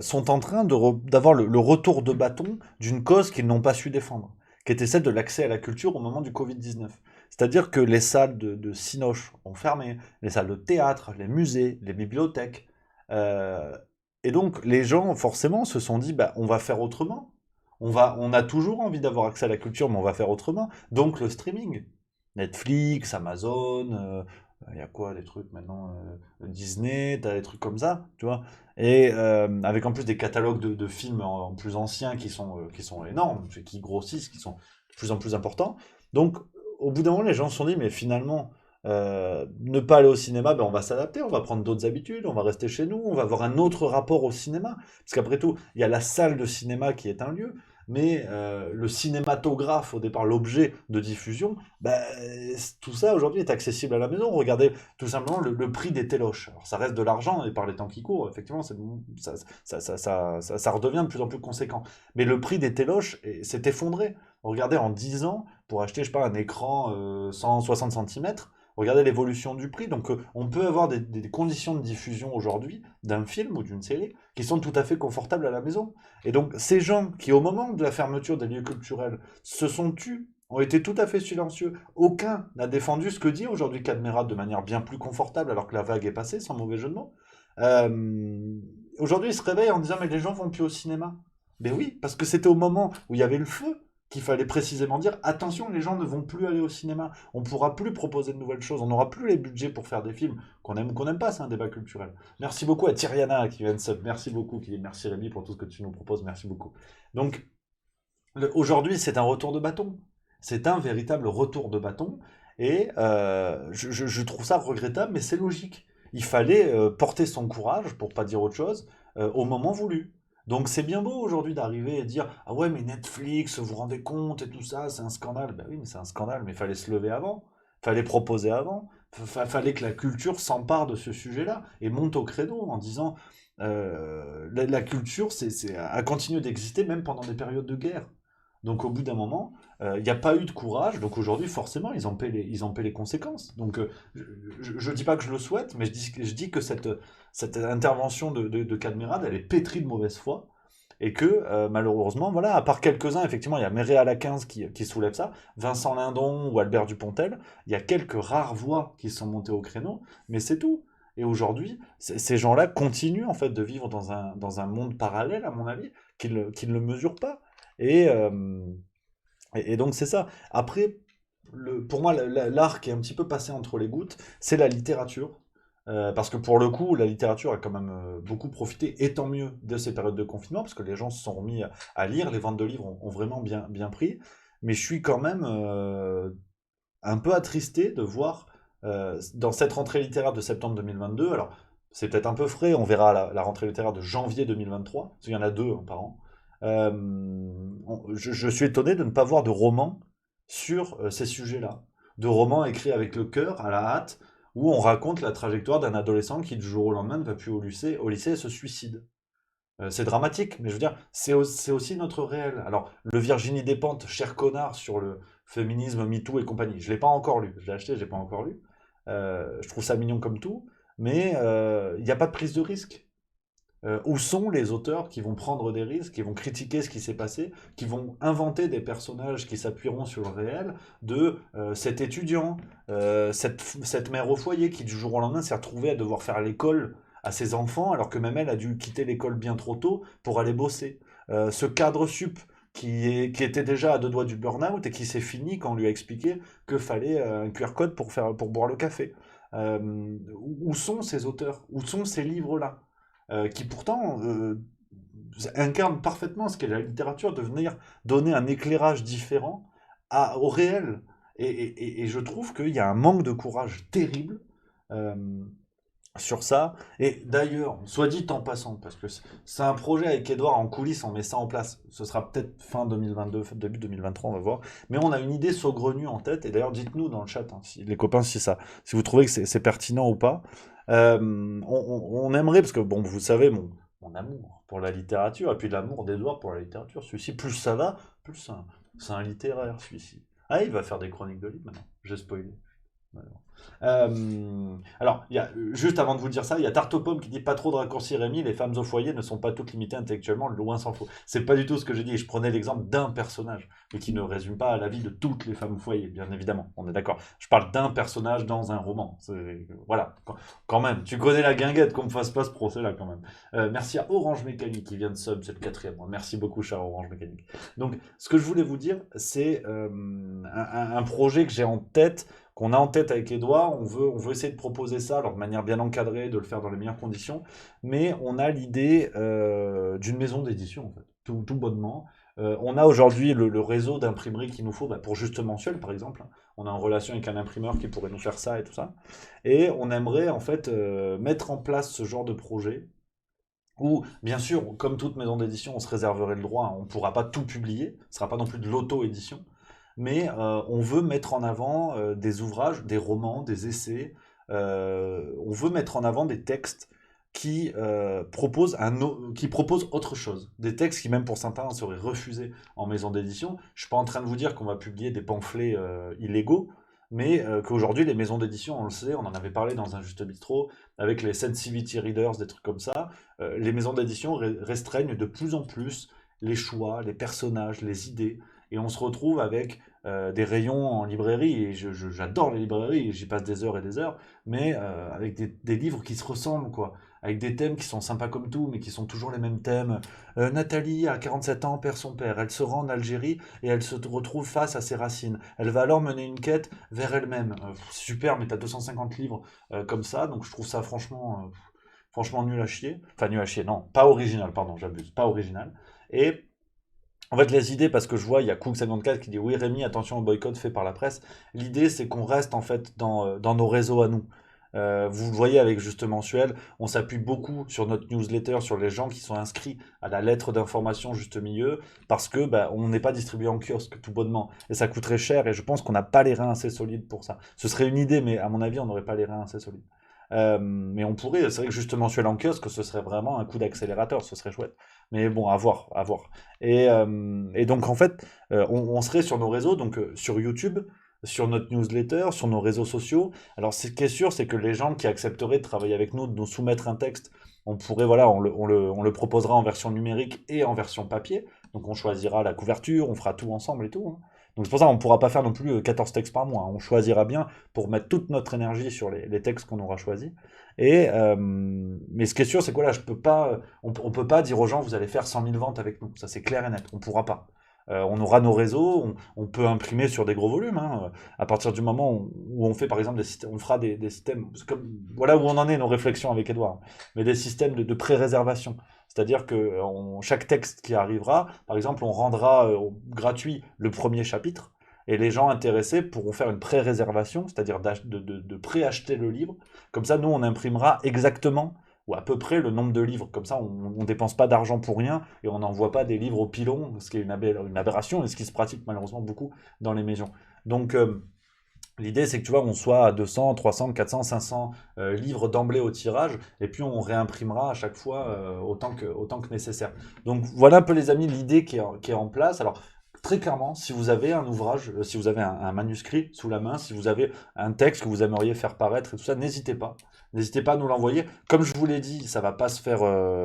Speaker 1: sont en train d'avoir le retour de bâton d'une cause qu'ils n'ont pas su défendre, qui était celle de l'accès à la culture au moment du Covid-19. C'est-à-dire que les salles de cinoche ont fermé, les salles de théâtre, les musées, les bibliothèques. euh, et donc les gens, forcément, se sont dit, bah, on va faire autrement. On a toujours envie d'avoir accès à la culture, mais on va faire autrement. Donc le streaming. Netflix, Amazon, il y a quoi, des trucs maintenant, Disney, t'as des trucs comme ça, tu vois. Et avec en plus des catalogues de films en plus anciens qui sont énormes, qui grossissent, qui sont de plus en plus importants. Donc, au bout d'un moment, les gens se sont dit, mais finalement, ne pas aller au cinéma, ben on va s'adapter, on va prendre d'autres habitudes, on va rester chez nous, on va avoir un autre rapport au cinéma. Parce qu'après tout, il y a la salle de cinéma qui est un lieu, mais le cinématographe, au départ, l'objet de diffusion, ben, tout ça aujourd'hui est accessible à la maison. Regardez tout simplement le prix des téloches. Alors ça reste de l'argent, et par les temps qui courent, effectivement, ça redevient de plus en plus conséquent. Mais le prix des téloches s'est effondré. Regardez, en 10 ans, pour acheter, je sais pas, un écran 160 cm, regardez l'évolution du prix. Donc on peut avoir des conditions de diffusion aujourd'hui d'un film ou d'une série qui sont tout à fait confortables à la maison. Et donc ces gens qui, au moment de la fermeture des lieux culturels, se sont tus ont été tout à fait silencieux. Aucun n'a défendu ce que dit aujourd'hui Cadmerade de manière bien plus confortable, alors que la vague est passée, sans mauvais jeu de mots. Aujourd'hui, ils se réveillent en disant mais les gens vont plus au cinéma. Ben oui, parce que c'était au moment où il y avait le feu qu'il fallait précisément dire attention, les gens ne vont plus aller au cinéma. On pourra plus proposer de nouvelles choses. On n'aura plus les budgets pour faire des films qu'on aime ou qu'on n'aime pas. C'est un débat culturel. Merci beaucoup à Tyriana qui vient de sub. Merci beaucoup. Qui dit merci Rémi pour tout ce que tu nous proposes. Merci beaucoup. Donc aujourd'hui, c'est un retour de bâton. C'est un véritable retour de bâton. Et je trouve ça regrettable, mais c'est logique. Il fallait porter son courage, pour pas dire autre chose, au moment voulu. Donc c'est bien beau aujourd'hui d'arriver et dire ah ouais mais Netflix, vous vous rendez compte et tout ça, c'est un scandale. Ben oui mais c'est un scandale, mais il fallait se lever avant, fallait proposer avant, fallait que la culture s'empare de ce sujet-là et monte au créneau en disant la culture a continué d'exister même pendant des périodes de guerre. Donc au bout d'un moment, il n'y a pas eu de courage, donc aujourd'hui forcément ils en paient les conséquences. Donc je dis pas que je le souhaite, mais je dis que cette intervention de Cadmerade, elle est pétrie de mauvaise foi, et que malheureusement, voilà, à part quelques-uns, effectivement, il y a Méréal 15 qui soulève ça, Vincent Lindon ou Albert Dupontel, il y a quelques rares voix qui sont montées au créneau, mais c'est tout. Et aujourd'hui, ces gens-là continuent en fait de vivre dans un monde parallèle, à mon avis, qu'ils ne mesurent pas. Et, donc c'est ça. Après, pour moi, l'art qui est un petit peu passé entre les gouttes, c'est la littérature. Parce que pour le coup, la littérature a quand même beaucoup profité, et tant mieux, de ces périodes de confinement, parce que les gens se sont remis à lire, les ventes de livres ont vraiment bien pris. Mais je suis quand même un peu attristé de voir dans cette rentrée littéraire de septembre 2022, alors c'est peut-être un peu frais, on verra la rentrée littéraire de janvier 2023, parce qu'il y en a deux hein, par an. Je suis étonné de ne pas voir de romans sur ces sujets-là, de romans écrits avec le cœur, à la hâte, où on raconte la trajectoire d'un adolescent qui du jour au lendemain ne va plus au lycée et se suicide. C'est dramatique, mais je veux dire, c'est aussi notre réel. Alors, le Virginie Despentes, cher connard, sur le féminisme, MeToo et compagnie, je l'ai pas encore lu. Je l'ai acheté, je l'ai pas encore lu. Je trouve ça mignon comme tout, mais il n'y a pas de prise de risque. Où sont les auteurs qui vont prendre des risques, qui vont critiquer ce qui s'est passé, qui vont inventer des personnages qui s'appuieront sur le réel de cet étudiant, cette mère au foyer qui du jour au lendemain s'est retrouvée à devoir faire l'école à ses enfants alors que même elle a dû quitter l'école bien trop tôt pour aller bosser. Ce cadre sup qui était déjà à deux doigts du burn-out et qui s'est fini quand on lui a expliqué que fallait un QR code pour boire le café. Où sont ces auteurs? Où sont ces livres-là? Qui pourtant incarne parfaitement ce qu'est la littérature, de venir donner un éclairage différent au réel. Et je trouve qu'il y a un manque de courage terrible euh, sur ça. Et d'ailleurs, soit dit en passant, parce que c'est un projet avec Edouard en coulisses, on met ça en place. Ce sera peut-être fin 2022, début 2023, on va voir. Mais on a une idée saugrenue en tête. Et d'ailleurs, dites-nous dans le chat, hein, les copains, si vous trouvez que c'est pertinent ou pas. On aimerait, parce que bon, vous savez, mon amour pour la littérature, et puis l'amour d'Edouard pour la littérature, celui-ci, plus ça va, plus c'est un littéraire, celui-ci. Ah, il va faire des chroniques de livres maintenant, j'ai spoilé. Alors, juste avant de vous dire ça, il y a Tartopome qui dit pas trop de raccourcis Rémi, les femmes au foyer ne sont pas toutes limitées intellectuellement, loin s'en faut. C'est pas du tout ce que j'ai dit, je prenais l'exemple d'un personnage, mais qui ne résume pas la vie de toutes les femmes au foyer, bien évidemment, on est d'accord. Je parle d'un personnage dans un roman. Voilà, quand même, tu connais la guinguette, qu'on me fasse pas ce procès-là quand même. Merci à Orange Mécanique qui vient de sub, c'est le quatrième. Merci beaucoup, cher Orange Mécanique. Donc, ce que je voulais vous dire, c'est un projet que j'ai en tête, qu'on a en tête avec Edouard. On veut essayer de proposer ça, alors de manière bien encadrée, de le faire dans les meilleures conditions, mais on a l'idée d'une maison d'édition, en fait, tout bonnement. On a aujourd'hui le réseau d'imprimerie qu'il nous faut pour Juste Mensuel, par exemple. On est en relation avec un imprimeur qui pourrait nous faire ça et tout ça. Et on aimerait, en fait, mettre en place ce genre de projet où, bien sûr, comme toute maison d'édition, on se réserverait le droit, on ne pourra pas tout publier, ce ne sera pas non plus de l'auto-édition, mais on veut mettre en avant des ouvrages, des romans, des essais, on veut mettre en avant des textes qui proposent autre chose. Des textes qui, même pour certains, seraient refusés en maison d'édition. Je ne suis pas en train de vous dire qu'on va publier des pamphlets illégaux, mais qu'aujourd'hui, les maisons d'édition, on le sait, on en avait parlé dans un Juste Bistrot, avec les Sensitivity Readers, des trucs comme ça, les maisons d'édition restreignent de plus en plus les choix, les personnages, les idées. et on se retrouve avec des rayons en librairie, et j'adore les librairies, et j'y passe des heures et des heures, mais avec des livres qui se ressemblent, quoi, avec des thèmes qui sont sympas comme tout, mais qui sont toujours les mêmes thèmes. Nathalie, à 47 ans, perd son père, elle se rend en Algérie, et elle se retrouve face à ses racines. Elle va alors mener une quête vers elle-même. Super, mais t'as 250 livres comme ça, donc je trouve ça franchement nul à chier. Enfin, nul à chier, non, pas original, pardon, j'abuse, pas original. Et en fait, les idées, parce que je vois, il y a Cook54 qui dit oui, Rémi, attention au boycott fait par la presse. L'idée, c'est qu'on reste en fait dans nos réseaux à nous. Vous le voyez avec Juste Mensuel, on s'appuie beaucoup sur notre newsletter, sur les gens qui sont inscrits à la lettre d'information Juste Milieu, parce que bah, on n'est pas distribué en kiosque tout bonnement, et ça coûterait cher, et je pense qu'on n'a pas les reins assez solides pour ça. Ce serait une idée, mais à mon avis, on n'aurait pas les reins assez solides. Mais on pourrait, c'est vrai que Juste Mensuel en kiosque, ce serait vraiment un coup d'accélérateur, ce serait chouette. Mais bon, à voir, à voir. Et donc en fait, on serait sur nos réseaux, donc sur YouTube, sur notre newsletter, sur nos réseaux sociaux. Alors ce qui est sûr, c'est que les gens qui accepteraient de travailler avec nous, de nous soumettre un texte, on pourrait, voilà, on le proposera en version numérique et en version papier. Donc on choisira la couverture, on fera tout ensemble et tout, hein. Donc c'est pour ça qu'on ne pourra pas faire non plus 14 textes par mois, hein. On choisira bien pour mettre toute notre énergie sur les textes qu'on aura choisis. Mais ce qui est sûr, c'est que là, on peut pas dire aux gens, vous allez faire 100 000 ventes avec nous. Ça, c'est clair et net. On pourra pas. On aura nos réseaux, on peut imprimer sur des gros volumes, hein. À partir du moment où on fait, par exemple, on fera des systèmes, voilà où on en est, nos réflexions avec Edouard, mais des systèmes de pré-réservation. C'est-à-dire que chaque texte qui arrivera, par exemple, on rendra gratuit le premier chapitre, et les gens intéressés pourront faire une pré-réservation, c'est-à-dire de pré-acheter le livre. Comme ça, nous, on imprimera exactement ou à peu près le nombre de livres. Comme ça, on ne dépense pas d'argent pour rien et on n'envoie pas des livres au pilon, ce qui est une aberration et ce qui se pratique malheureusement beaucoup dans les maisons. Donc, l'idée, c'est que tu vois, on soit à 200, 300, 400, 500 livres d'emblée au tirage, et puis on réimprimera à chaque fois autant que nécessaire. Donc voilà un peu les amis l'idée qui est en place. Alors très clairement, si vous avez un ouvrage, si vous avez un manuscrit sous la main, si vous avez un texte que vous aimeriez faire paraître et tout ça, n'hésitez pas. N'hésitez pas à nous l'envoyer. Comme je vous l'ai dit, ça va pas se faire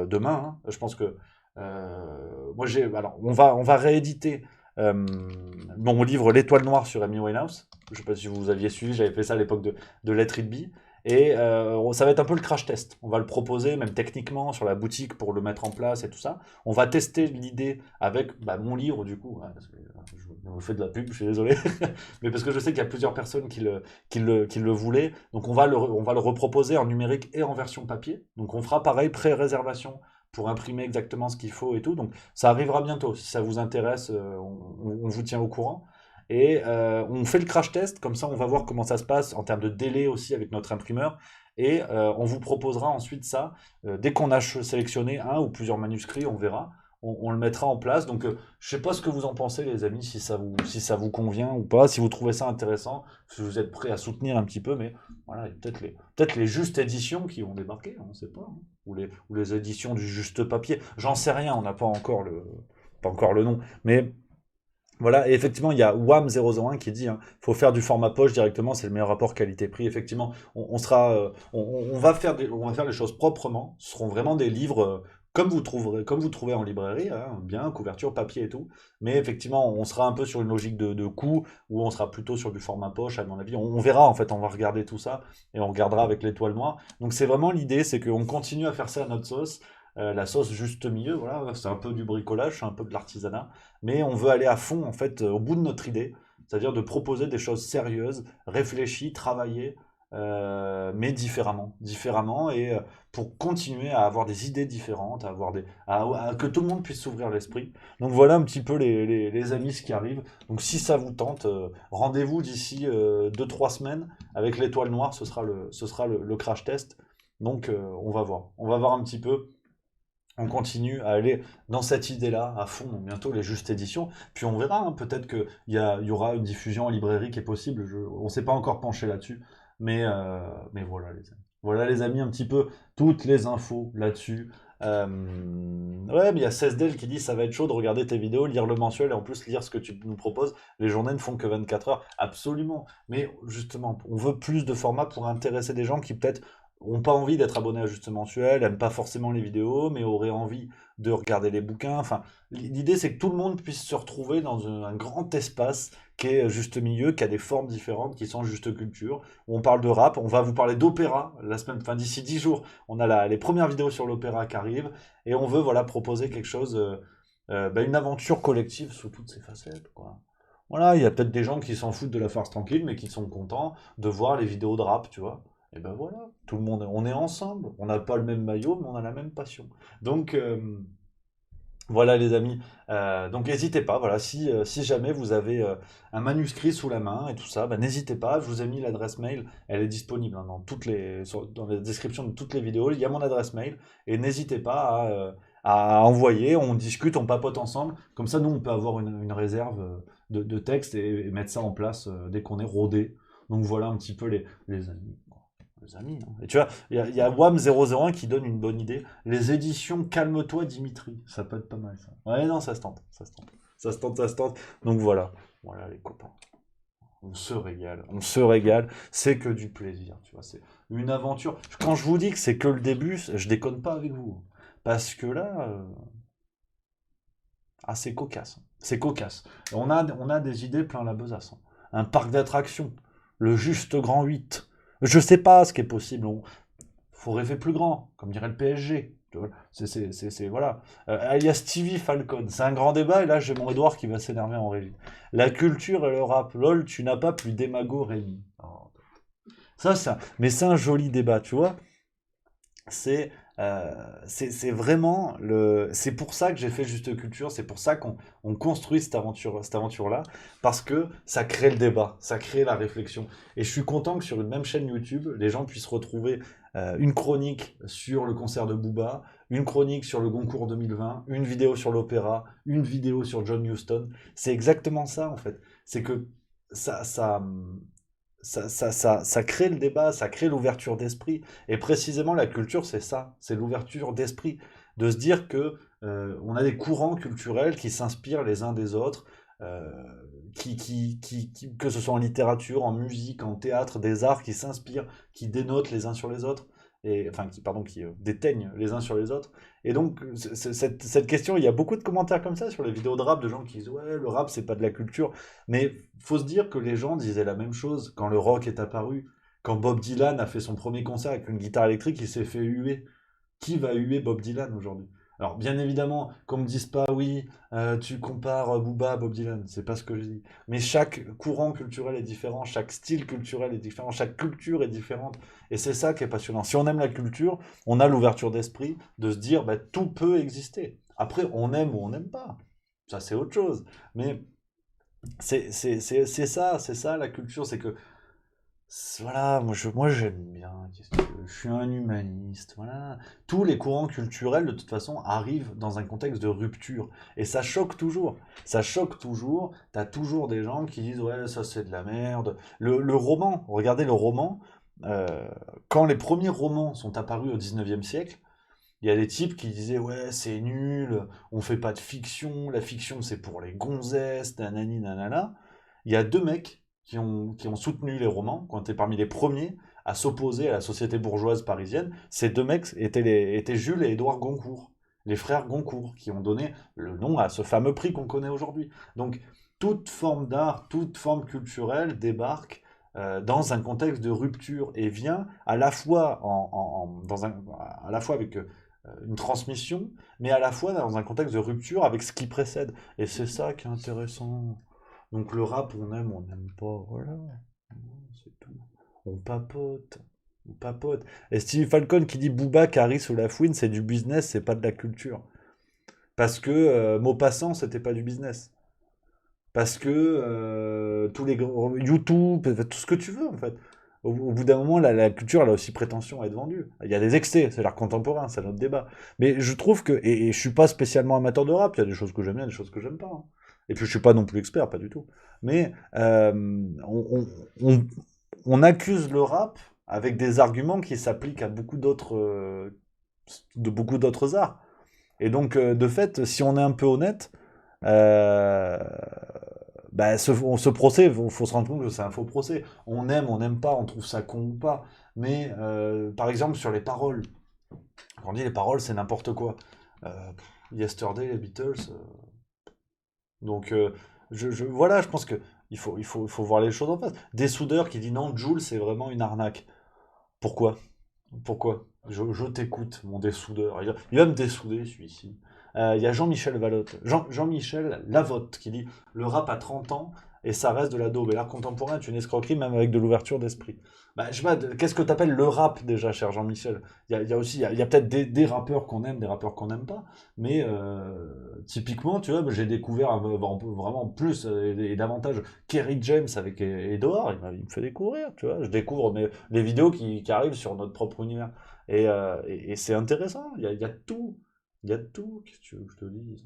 Speaker 1: demain, hein. Je pense que alors on va rééditer mon livre L'Étoile Noire sur Amy Winehouse. Je sais pas si vous aviez suivi, j'avais fait ça à l'époque de Let It Be. Et ça va être un peu le crash test. On va le proposer, même techniquement, sur la boutique pour le mettre en place et tout ça. On va tester l'idée avec mon livre, du coup. Parce que, je me fais de la pub, je suis désolé. Mais parce que je sais qu'il y a plusieurs personnes qui le voulaient. Donc on va le reproposer en numérique et en version papier. Donc on fera pareil, pré-réservation pour imprimer exactement ce qu'il faut et tout. Donc ça arrivera bientôt. Si ça vous intéresse, on vous tient au courant. Et on fait le crash test, comme ça on va voir comment ça se passe en termes de délai aussi avec notre imprimeur. Et on vous proposera ensuite ça. Dès qu'on a sélectionné un ou plusieurs manuscrits, on verra. On le mettra en place. Donc je sais pas ce que vous en pensez les amis, si ça vous convient ou pas, si vous trouvez ça intéressant, si vous êtes prêts à soutenir un petit peu. Mais voilà, il y a peut-être les justes éditions qui vont débarquer, on ne sait pas, hein. Ou les éditions du juste papier. J'en sais rien, on n'a pas encore le nom. Mais voilà, et effectivement, il y a WAM001 qui dit, faut faire du format poche directement, c'est le meilleur rapport qualité-prix. Effectivement, on va faire les choses proprement. Ce seront vraiment des livres comme vous trouvez en librairie, hein, bien, couverture, papier et tout. Mais effectivement, on sera un peu sur une logique de coût, où on sera plutôt sur du format poche, à mon avis. On verra, en fait, on va regarder tout ça, et on regardera avec l'étoile noire. Donc c'est vraiment l'idée, c'est qu'on continue à faire ça à notre sauce. La sauce juste milieu, voilà, c'est un peu du bricolage, c'est un peu de l'artisanat, mais on veut aller à fond en fait au bout de notre idée, c'est-à-dire de proposer des choses sérieuses, réfléchies, travaillées, mais différemment, et pour continuer à avoir des idées différentes, que tout le monde puisse s'ouvrir l'esprit. Donc voilà un petit peu les amis ce qui arrive. Donc si ça vous tente, rendez-vous d'ici 2-3 semaines avec l'étoile noire, ce sera le crash test. Donc on va voir un petit peu. On continue à aller dans cette idée-là à fond, donc bientôt les justes éditions. Puis on verra, hein, peut-être qu'il y aura une diffusion en librairie qui est possible. On ne s'est pas encore penché là-dessus. Mais voilà les amis. Voilà les amis, un petit peu toutes les infos là-dessus. Ouais, mais il y a 16del qui dit ça va être chaud de regarder tes vidéos, lire le mensuel et en plus lire ce que tu nous proposes. Les journées ne font que 24 heures. Absolument. Mais justement, on veut plus de formats pour intéresser des gens qui peut-être ont pas envie d'être abonnés à Juste Mensuel, aiment pas forcément les vidéos, mais auraient envie de regarder les bouquins. Enfin, l'idée c'est que tout le monde puisse se retrouver dans un grand espace qui est Juste Milieu, qui a des formes différentes, qui sont Juste Culture, où on parle de rap, on va vous parler d'opéra la semaine, enfin d'ici 10 jours, on a les premières vidéos sur l'opéra qui arrivent, et on veut voilà proposer quelque chose, une aventure collective sous toutes ses facettes, quoi. Voilà, il y a peut-être des gens qui s'en foutent de la farce tranquille, mais qui sont contents de voir les vidéos de rap, tu vois. Et ben voilà, tout le monde, on est ensemble. On n'a pas le même maillot, mais on a la même passion. Donc voilà les amis. Donc n'hésitez pas, voilà, si jamais vous avez un manuscrit sous la main et tout ça, bah, n'hésitez pas. Je vous ai mis l'adresse mail, elle est disponible hein, dans la description de toutes les vidéos. Il y a mon adresse mail et n'hésitez pas à envoyer. On discute, on papote ensemble. Comme ça, nous, on peut avoir une réserve de texte et mettre ça en place dès qu'on est rodé. Donc voilà un petit peu les amis. Les amis, hein. Et tu vois, il y a WAM001 qui donne une bonne idée. Les éditions Calme-toi Dimitri. Ça peut être pas mal ça. Ouais, non, ça se tente. Ça se tente. Ça se tente, ça se tente. Donc voilà. Voilà les copains. On se régale. On se régale. C'est que du plaisir. Tu vois, c'est une aventure. Quand je vous dis que c'est que le début, je déconne pas avec vous. Parce que là. Ah, c'est cocasse. C'est cocasse. On a des idées plein la besace. Hein. Un parc d'attractions. Le juste grand 8. Je sais pas ce qui est possible. Faut rêver plus grand, comme dirait le PSG. Tu vois, voilà. Il y a Stevie Falcon. C'est un grand débat et là j'ai mon Edouard qui va s'énerver en régie. La culture et le rap. Lol, tu n'as pas plus d'émago Rémi. Oh. Ça. Mais c'est un joli débat, tu vois. C'est c'est vraiment c'est pour ça que j'ai fait Juste Culture, c'est pour ça qu'on construit cette aventure-là, parce que ça crée le débat, ça crée la réflexion. Et je suis content que sur une même chaîne YouTube, les gens puissent retrouver une chronique sur le concert de Booba, une chronique sur le Goncourt 2020, une vidéo sur l'opéra, une vidéo sur John Huston. C'est exactement ça en fait. C'est que ça, ça, ça crée le débat, ça crée l'ouverture d'esprit. Et précisément, la culture, c'est ça, c'est l'ouverture d'esprit. De se dire que on a des courants culturels qui s'inspirent les uns des autres, euh, que ce soit en littérature, en musique, en théâtre, des arts qui s'inspirent, qui dénotent les uns sur les autres, et, enfin, qui déteignent les uns sur les autres. Et donc, cette question, il y a beaucoup de commentaires comme ça sur les vidéos de rap, de gens qui disent, ouais, le rap, c'est pas de la culture. Mais faut se dire que les gens disaient la même chose quand le rock est apparu. Quand Bob Dylan a fait son premier concert avec une guitare électrique, il s'est fait huer. Qui va huer Bob Dylan aujourd'hui? Alors, bien évidemment, qu'on me dise pas, oui, tu compares Booba à Bob Dylan, c'est pas ce que je dis. Mais chaque courant culturel est différent, chaque style culturel est différent, chaque culture est différente. Et c'est ça qui est passionnant. Si on aime la culture, on a l'ouverture d'esprit de se dire, bah, tout peut exister. Après, on aime ou on n'aime pas. Ça, c'est autre chose. Mais c'est ça la culture, c'est que voilà, moi j'aime bien, qu'est-ce que je suis un humaniste, voilà. Tous les courants culturels de toute façon arrivent dans un contexte de rupture et ça choque toujours, t'as toujours des gens qui disent ouais ça c'est de la merde. Le roman, regardez le roman, euh, quand les premiers romans sont apparus au 19e siècle, il y a des types qui disaient ouais c'est nul, on fait pas de fiction, la fiction c'est pour les gonzesses, nanani nanana. Il y a deux mecs qui ont soutenu les romans, qui ont été parmi les premiers à s'opposer à la société bourgeoise parisienne. Ces deux mecs étaient Jules et Édouard Goncourt, les frères Goncourt, qui ont donné le nom à ce fameux prix qu'on connaît aujourd'hui. Donc toute forme d'art, toute forme culturelle débarque dans un contexte de rupture et vient à la fois, à la fois avec une transmission, mais à la fois dans un contexte de rupture avec ce qui précède. Et c'est ça qui est intéressant. Donc le rap, on aime, on n'aime pas, voilà, c'est tout. On papote, on papote. Et Steve Falcon qui dit Booba, Caris ou La Fouine, c'est du business, c'est pas de la culture. Parce que Maupassant, c'était pas du business. Parce que tous les grands YouTube, tout ce que tu veux en fait. Au bout d'un moment, la culture elle a aussi prétention à être vendue. Il y a des excès, c'est l'art contemporain, c'est notre débat. Mais je trouve que, et je suis pas spécialement amateur de rap, il y a des choses que j'aime bien, des choses que j'aime pas. Hein. Et puis je suis pas non plus expert, pas du tout. Mais on accuse le rap avec des arguments qui s'appliquent à beaucoup d'autres arts. Et donc, de fait, si on est un peu honnête, euh, bah, ce procès, faut se rendre compte que c'est un faux procès. On aime, on n'aime pas, on trouve ça con ou pas. Mais par exemple, sur les paroles, quand on dit les paroles, c'est n'importe quoi. Yesterday, les Beatles. Donc, voilà, je pense que il faut voir les choses en face. Des soudeurs qui dit non, Joule, c'est vraiment une arnaque. Pourquoi? Pourquoi? Je t'écoute, mon dessoudeur. Il va me dessouder, celui-ci. Il y a Jean-Michel Valotte, Jean-Michel Lavotte, qui dit le rap a 30 ans et ça reste de la daube. Et l'art contemporain est une escroquerie, même avec de l'ouverture d'esprit. Bah, je sais pas, qu'est-ce que t'appelles le rap déjà, cher Jean-Michel? Il y a aussi, il y a peut-être des rappeurs qu'on aime, des rappeurs qu'on n'aime pas. Mais typiquement, tu vois, j'ai découvert vraiment plus et davantage Kerry James avec Edouard. Il me fait découvrir, tu vois. Je découvre les vidéos qui arrivent sur notre propre univers. Et c'est intéressant. Il y a tout. Il y a tout. Qu'est-ce que tu veux que je te dise?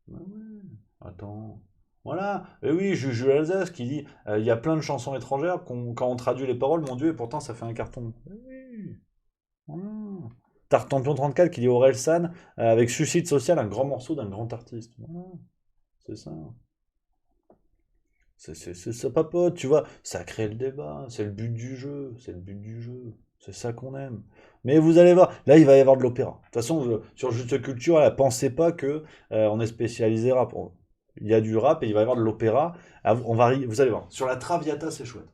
Speaker 1: Ah ouais. Attends. Voilà. Et oui, Juju Alsace qui dit il y a plein de chansons étrangères quand on traduit les paroles, mon Dieu, et pourtant ça fait un carton. Eh oui. Voilà. Tartampion 34 qui dit Orelsan avec Suicide Social, un grand morceau d'un grand artiste. Voilà. C'est ça. C'est ça, papote, tu vois. Ça crée le débat. C'est le but du jeu. C'est le but du jeu. C'est ça qu'on aime. Mais vous allez voir, là il va y avoir de l'opéra. De toute façon, sur Juste Culture, là, pensez pas que on est spécialisé rap. Il y a du rap et il va y avoir de l'opéra. Ah, vous allez voir. Sur la Traviata, c'est chouette.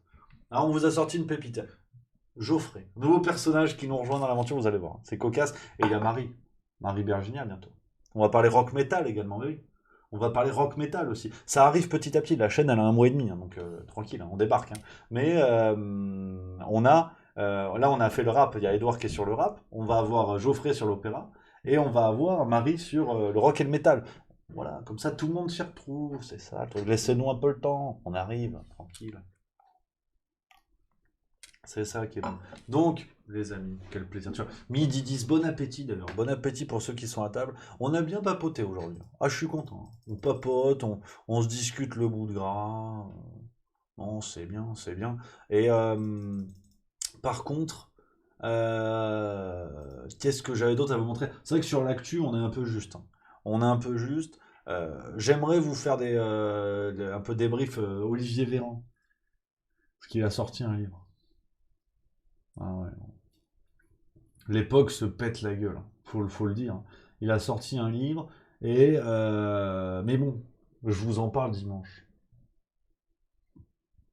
Speaker 1: Alors, on vous a sorti une pépite. Geoffrey, nouveau personnage qui nous rejoint dans l'aventure, vous allez voir. C'est cocasse. Et il y a Marie Berginia bientôt. On va parler rock metal également, mais oui. On va parler rock metal aussi. Ça arrive petit à petit. La chaîne, elle a 1 mois et demi, hein, donc tranquille, hein, on débarque. Hein. Mais là, on a fait le rap. Il y a Edouard qui est sur le rap. On va avoir Geoffrey sur l'opéra. Et on va avoir Marie sur le rock et le métal. Voilà, comme ça, tout le monde s'y retrouve. C'est ça. Laissez-nous un peu le temps. On arrive, tranquille. C'est ça qui est bon. Donc, les amis, quel plaisir. Tu vois, midi 10, bon appétit d'ailleurs. Bon appétit pour ceux qui sont à table. On a bien papoté aujourd'hui. Ah, je suis content. On papote, on se discute le bout de gras. Non, c'est bien, c'est bien. Et par contre, qu'est-ce que j'avais d'autre à vous montrer? C'est vrai que sur l'actu, on est un peu juste. Hein. On est un peu juste. J'aimerais vous faire un peu débrief Olivier Véran. Parce qu'il a sorti un livre. Ah ouais. L'époque se pète la gueule, hein. Faut le dire. Hein. Il a sorti un livre, mais bon, je vous en parle dimanche.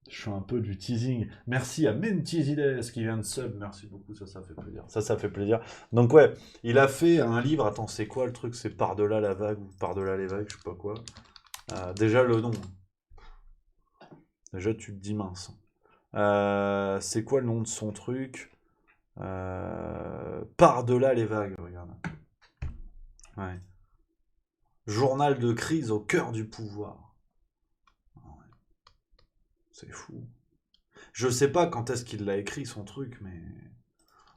Speaker 1: Je fais un peu du teasing. Merci à Mentizides qui vient de sub. Merci beaucoup, ça fait plaisir. Ça fait plaisir. Donc ouais, il a fait un livre. Attends, c'est quoi le truc? C'est Par-delà la vague ou Par-delà les vagues, je sais pas quoi. Déjà le nom. Déjà tu te dis mince. C'est quoi le nom de son truc? Par-delà les vagues, regarde. Ouais. Journal de crise au cœur du pouvoir. Ouais. C'est fou. Je sais pas quand est-ce qu'il l'a écrit son truc, mais...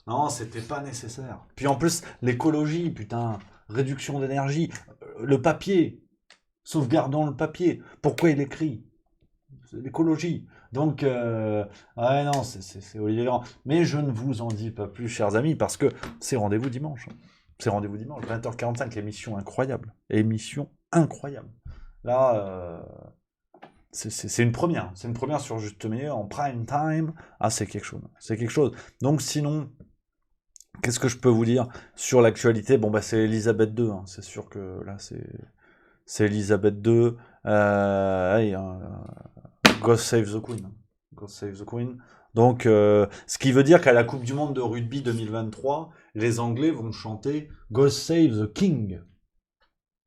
Speaker 1: Non, c'était pas nécessaire. Puis en plus, l'écologie, putain, réduction d'énergie, le papier, sauvegardons le papier. Pourquoi il écrit? C'est l'écologie. Donc, ouais, non, c'est Olivier Véran. Mais je ne vous en dis pas plus, chers amis, parce que c'est rendez-vous dimanche. Hein. C'est rendez-vous dimanche, 20h45, émission incroyable. Émission incroyable. Là, c'est une première. C'est une première sur Juste Milieu en prime time. Ah, c'est quelque chose. C'est quelque chose. Donc, sinon, qu'est-ce que je peux vous dire sur l'actualité? Bon, bah, c'est Elisabeth II. Hein. C'est sûr que là, c'est Elisabeth II. Allez, God Save the Queen. God Save the Queen. Donc, ce qui veut dire qu'à la Coupe du Monde de rugby 2023, les Anglais vont chanter God Save the King.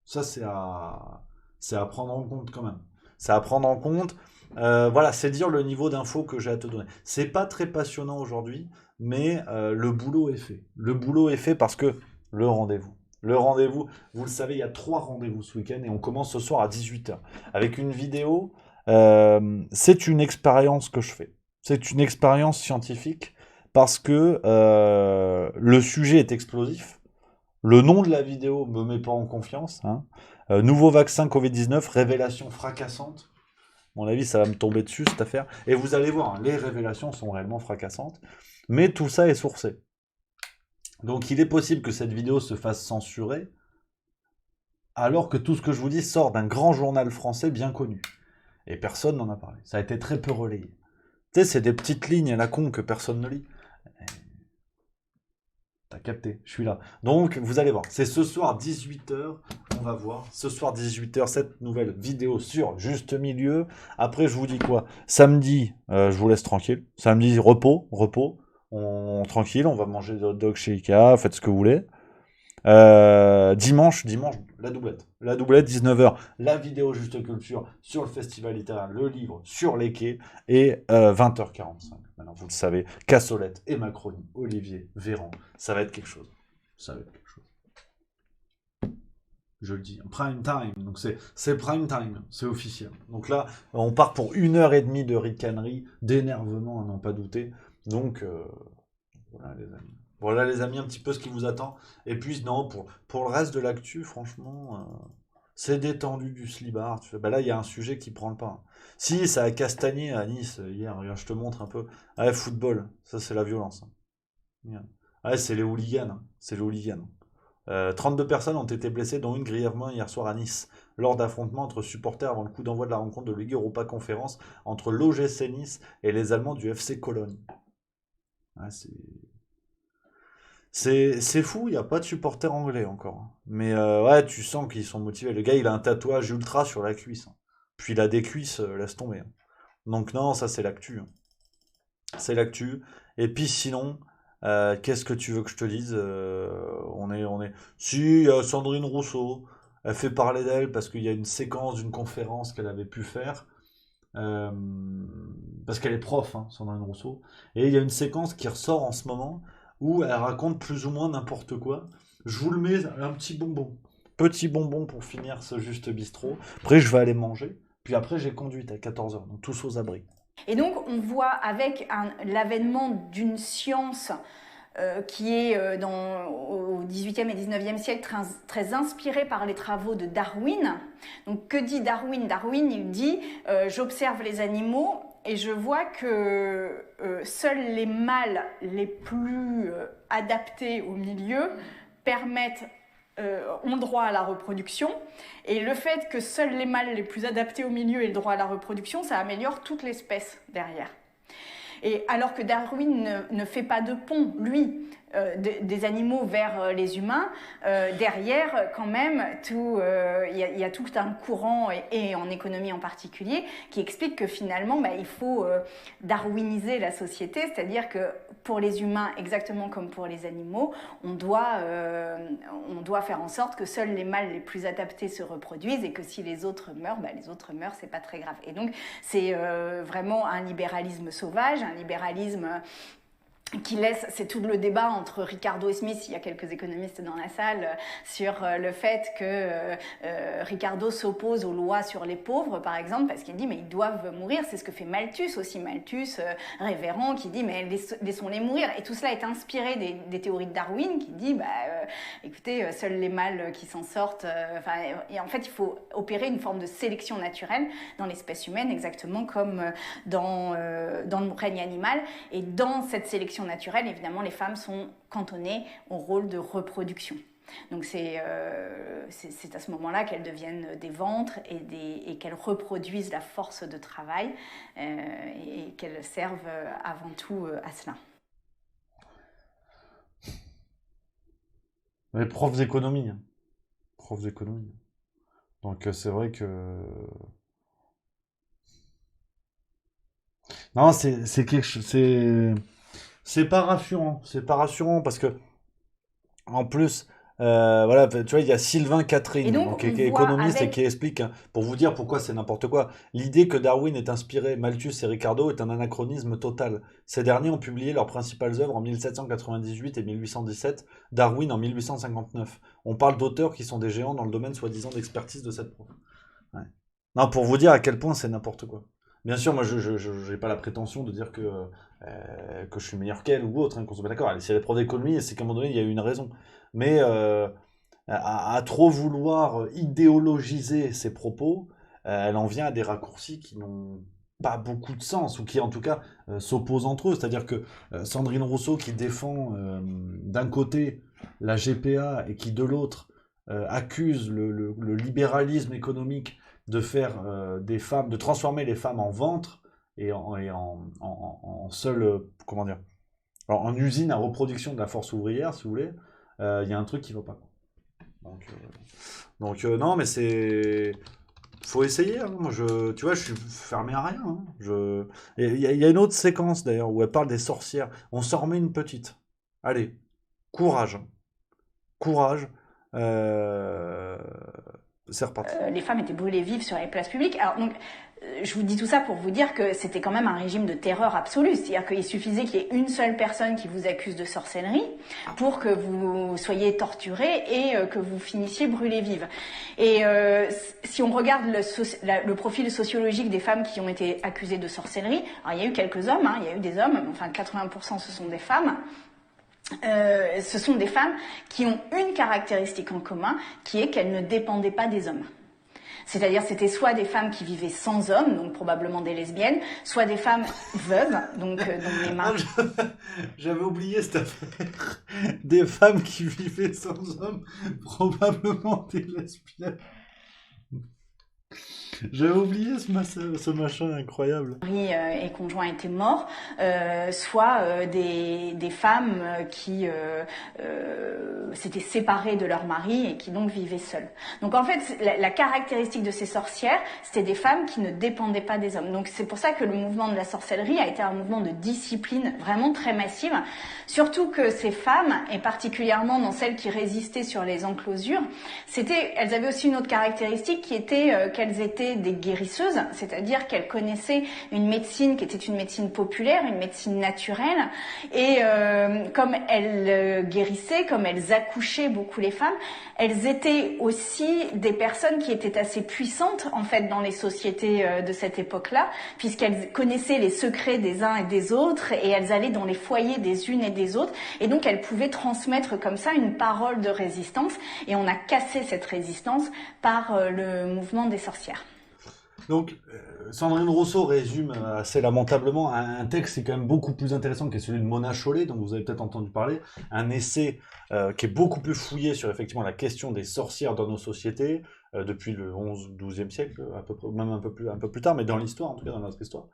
Speaker 1: Ça, c'est à prendre en compte quand même. C'est à prendre en compte. Voilà, c'est dire le niveau d'info que j'ai à te donner. C'est pas très passionnant aujourd'hui, mais le boulot est fait. Le boulot est fait parce que le rendez-vous. Le rendez-vous, vous le savez, il y a 3 rendez-vous ce week-end et on commence ce soir à 18h avec une vidéo. C'est une expérience que je fais. C'est une expérience scientifique parce que le sujet est explosif. Le nom de la vidéo me met pas en confiance. Hein. Nouveau vaccin Covid-19, révélation fracassante. À mon avis, ça va me tomber dessus cette affaire. Et vous allez voir, hein, les révélations sont réellement fracassantes. Mais tout ça est sourcé. Donc il est possible que cette vidéo se fasse censurer alors que tout ce que je vous dis sort d'un grand journal français bien connu. Et personne n'en a parlé. Ça a été très peu relayé. Tu sais, c'est des petites lignes à la con que personne ne lit. T'as capté, je suis là. Donc, vous allez voir, c'est ce soir 18h, on va voir. Ce soir 18h, cette nouvelle vidéo sur Juste Milieu. Après, je vous dis quoi? Samedi, je vous laisse tranquille. Samedi, repos. Tranquille, on va manger des hot dogs chez Ikea, faites ce que vous voulez. Dimanche, la doublette. La doublette, 19h, la vidéo Juste Culture sur le festival littéraire, le livre sur les quais, et 20h45. Maintenant, vous le savez, Cassolette et Macronie, Olivier Véran, ça va être quelque chose. Ça va être quelque chose. Je le dis, prime time, donc c'est prime time, c'est officiel. Donc là, on part pour 1h30 de ricanerie, d'énervement à n'en pas douter. Donc, voilà les amis. Voilà les amis, un petit peu ce qui vous attend. Et puis non, pour le reste de l'actu, franchement, c'est détendu du slibard. Tu vois. Bah là, il y a un sujet qui prend le pas. Si, ça a castagné à Nice hier, regarde, je te montre un peu. Ah, football, ça c'est la violence. Regarde. Ah, c'est les hooligans, c'est les hooligans. 32 personnes ont été blessées, dont une grièvement hier soir à Nice, lors d'affrontements entre supporters avant le coup d'envoi de la rencontre de Ligue Europa Conférence entre l'OGC Nice et les Allemands du FC Cologne. Ah, c'est fou, il n'y a pas de supporters anglais encore. Mais ouais, tu sens qu'ils sont motivés. Le gars, il a un tatouage ultra sur la cuisse. Puis il a des cuisses, laisse tomber. Donc non, ça c'est l'actu. C'est l'actu. Et puis sinon, qu'est-ce que tu veux que je te dise? On est. Si, il y a Sandrine Rousseau. Elle fait parler d'elle parce qu'il y a une séquence d'une conférence qu'elle avait pu faire. Euh, Parce qu'elle est prof, Sandrine Rousseau. Et il y a une séquence qui ressort en ce moment où elle raconte plus ou moins n'importe quoi. Je vous le mets, un petit bonbon. Petit bonbon pour finir ce juste bistrot. Après, je vais aller manger. Puis après, j'ai conduite à 14h. Donc, tous aux abris.
Speaker 4: Et donc, on voit avec l'avènement d'une science qui est au XVIIIe et XIXe siècle très inspirée par les travaux de Darwin. Donc, que dit Darwin? Darwin, il dit j'observe les animaux et je vois que seuls les mâles les plus adaptés au milieu ont le droit à la reproduction. Et le fait que seuls les mâles les plus adaptés au milieu aient le droit à la reproduction, ça améliore toute l'espèce derrière. Et alors que Darwin ne fait pas de pont, lui, des animaux vers les humains, derrière, quand même, il y a tout un courant, et en économie en particulier, qui explique que finalement, il faut darwiniser la société, c'est-à-dire que pour les humains, exactement comme pour les animaux, on doit faire en sorte que seuls les mâles les plus adaptés se reproduisent et que si les autres meurent, c'est pas très grave. Et donc, c'est vraiment un libéralisme sauvage, un libéralisme qui laisse, c'est tout le débat entre Ricardo et Smith, il y a quelques économistes dans la salle, sur le fait que Ricardo s'oppose aux lois sur les pauvres, par exemple, parce qu'il dit mais ils doivent mourir, c'est ce que fait Malthus aussi, Malthus, révérend, qui dit mais laissons-les mourir. Et tout cela est inspiré des théories de Darwin, qui dit écoutez, seuls les mâles qui s'en sortent, et en fait il faut opérer une forme de sélection naturelle dans l'espèce humaine, exactement comme dans le règne animal. Et dans cette sélection naturelle, évidemment, les femmes sont cantonnées au rôle de reproduction. Donc c'est à ce moment-là qu'elles deviennent des ventres et qu'elles reproduisent la force de travail et qu'elles servent avant tout à cela.
Speaker 1: Les profs d'économie. Profs d'économie. Donc c'est vrai que... Non, c'est quelque chose... C'est pas rassurant. C'est pas rassurant parce que, en plus, voilà, tu vois, il y a Sylvain Catherine,
Speaker 4: donc,
Speaker 1: qui est économiste et qui explique, pour vous dire pourquoi c'est n'importe quoi. L'idée que Darwin est inspiré Malthus et Ricardo est un anachronisme total. Ces derniers ont publié leurs principales œuvres en 1798 et 1817, Darwin en 1859. On parle d'auteurs qui sont des géants dans le domaine soi-disant d'expertise de cette prof. Ouais. Non, pour vous dire à quel point c'est n'importe quoi. Bien sûr, moi, je n'ai pas la prétention de dire que je suis meilleur qu'elle ou autre, qu'on se met d'accord. C'est les profs d'économie et c'est qu'à un moment donné, il y a eu une raison. Mais à trop vouloir idéologiser ses propos, elle en vient à des raccourcis qui n'ont pas beaucoup de sens, ou qui en tout cas s'opposent entre eux. C'est-à-dire que Sandrine Rousseau qui défend d'un côté la GPA et qui de l'autre accuse le libéralisme économique de faire des femmes, de transformer les femmes en ventre et en seule, comment dire, en usine à reproduction de la force ouvrière, si vous voulez, il y a un truc qui va pas. Non, mais c'est. Faut essayer, hein. Moi, tu vois, je suis fermé à rien, hein. Il y a une autre séquence d'ailleurs où elle parle des sorcières. On s'en remet une petite. Allez, courage. Courage. Euh, C'est reparti.
Speaker 4: Les femmes étaient brûlées vives sur les places publiques. Alors donc, je vous dis tout ça pour vous dire que c'était quand même un régime de terreur absolue. C'est-à-dire qu'il suffisait qu'il y ait une seule personne qui vous accuse de sorcellerie pour que vous soyez torturés et que vous finissiez brûlés vives. Et si on regarde le profil sociologique des femmes qui ont été accusées de sorcellerie, alors il y a eu quelques hommes, hein, il y a eu des hommes, enfin 80% ce sont des femmes. Ce sont des femmes qui ont une caractéristique en commun, qui est qu'elles ne dépendaient pas des hommes. C'est-à-dire c'était soit des femmes qui vivaient sans hommes, donc probablement des lesbiennes, soit des femmes veuves, donc les maris.
Speaker 1: J'avais oublié cette affaire. Des femmes qui vivaient sans hommes, probablement des lesbiennes. J'avais oublié ce machin incroyable.
Speaker 4: Mari et conjoint étaient morts, soit des femmes qui s'étaient séparées de leur mari et qui donc vivaient seules. Donc en fait, la caractéristique de ces sorcières, c'était des femmes qui ne dépendaient pas des hommes. Donc c'est pour ça que le mouvement de la sorcellerie a été un mouvement de discipline vraiment très massive. Surtout que ces femmes, et particulièrement dans celles qui résistaient sur les enclosures, elles avaient aussi une autre caractéristique qui était qu'elles étaient des guérisseuses, c'est-à-dire qu'elles connaissaient une médecine qui était une médecine populaire, une médecine naturelle, et comme elles guérissaient, comme elles accouchaient beaucoup les femmes, elles étaient aussi des personnes qui étaient assez puissantes en fait dans les sociétés de cette époque-là, puisqu'elles connaissaient les secrets des uns et des autres, et elles allaient dans les foyers des unes et des autres, et donc elles pouvaient transmettre comme ça une parole de résistance, et on a cassé cette résistance par le mouvement des sorcières.
Speaker 1: Donc, Sandrine Rousseau résume assez lamentablement un texte qui est quand même beaucoup plus intéressant, qui est celui de Mona Chollet, dont vous avez peut-être entendu parler, un essai qui est beaucoup plus fouillé sur effectivement la question des sorcières dans nos sociétés, depuis le 11-12e siècle, à peu près, même un peu plus tard, mais dans l'histoire, en tout cas dans notre histoire.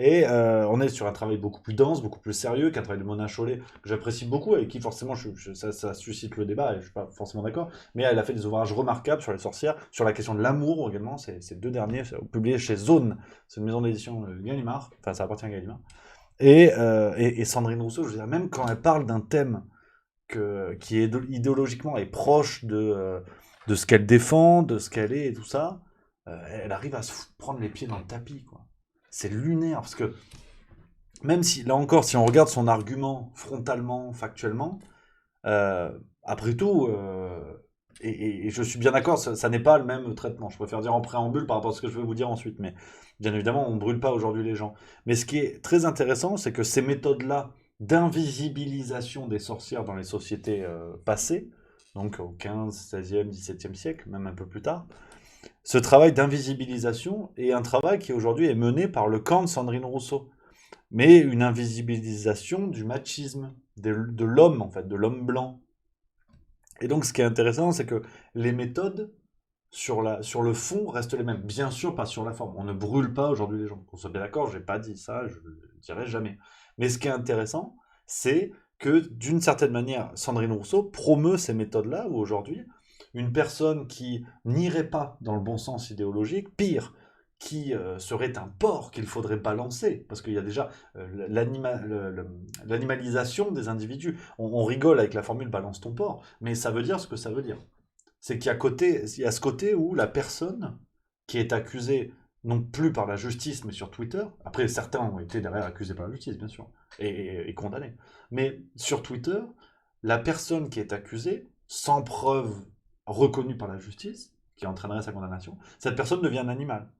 Speaker 1: Et on est sur un travail beaucoup plus dense, beaucoup plus sérieux, qu'un travail de Mona Chollet, que j'apprécie beaucoup, et qui forcément, ça suscite le débat, et je ne suis pas forcément d'accord, mais elle a fait des ouvrages remarquables sur les sorcières, sur la question de l'amour également, ces deux derniers, publiés chez Zone, c'est une maison d'édition Gallimard, enfin ça appartient à Gallimard, et Sandrine Rousseau, je veux dire, même quand elle parle d'un thème qui est idéologiquement est proche de ce qu'elle défend, de ce qu'elle est et tout ça, elle arrive à se prendre les pieds dans le tapis, quoi. C'est lunaire, parce que même si, là encore, si on regarde son argument frontalement, factuellement, après tout, et je suis bien d'accord, ça n'est pas le même traitement. Je préfère dire en préambule par rapport à ce que je vais vous dire ensuite, mais bien évidemment, on ne brûle pas aujourd'hui les gens. Mais ce qui est très intéressant, c'est que ces méthodes-là d'invisibilisation des sorcières dans les sociétés passées, donc au 15, 16e, 17e siècle, même un peu plus tard, ce travail d'invisibilisation est un travail qui aujourd'hui est mené par le camp de Sandrine Rousseau, mais une invisibilisation du machisme, de l'homme en fait, de l'homme blanc. Et donc ce qui est intéressant, c'est que les méthodes sur le fond restent les mêmes, bien sûr pas sur la forme. On ne brûle pas aujourd'hui les gens. Qu'on soit bien d'accord, j'ai pas dit ça, je le dirai jamais. Mais ce qui est intéressant, c'est que d'une certaine manière, Sandrine Rousseau promeut ces méthodes-là, où aujourd'hui, une personne qui n'irait pas dans le bon sens idéologique, pire, qui serait un porc qu'il faudrait balancer, parce qu'il y a déjà l'animalisation des individus. On rigole avec la formule balance ton porc, mais ça veut dire ce que ça veut dire. C'est qu'il y a ce côté où la personne qui est accusée, non plus par la justice, mais sur Twitter, après certains ont été derrière accusés par la justice, bien sûr, et condamnés, mais sur Twitter, la personne qui est accusée, sans preuve reconnue par la justice, qui entraînerait sa condamnation, cette personne devient un animal.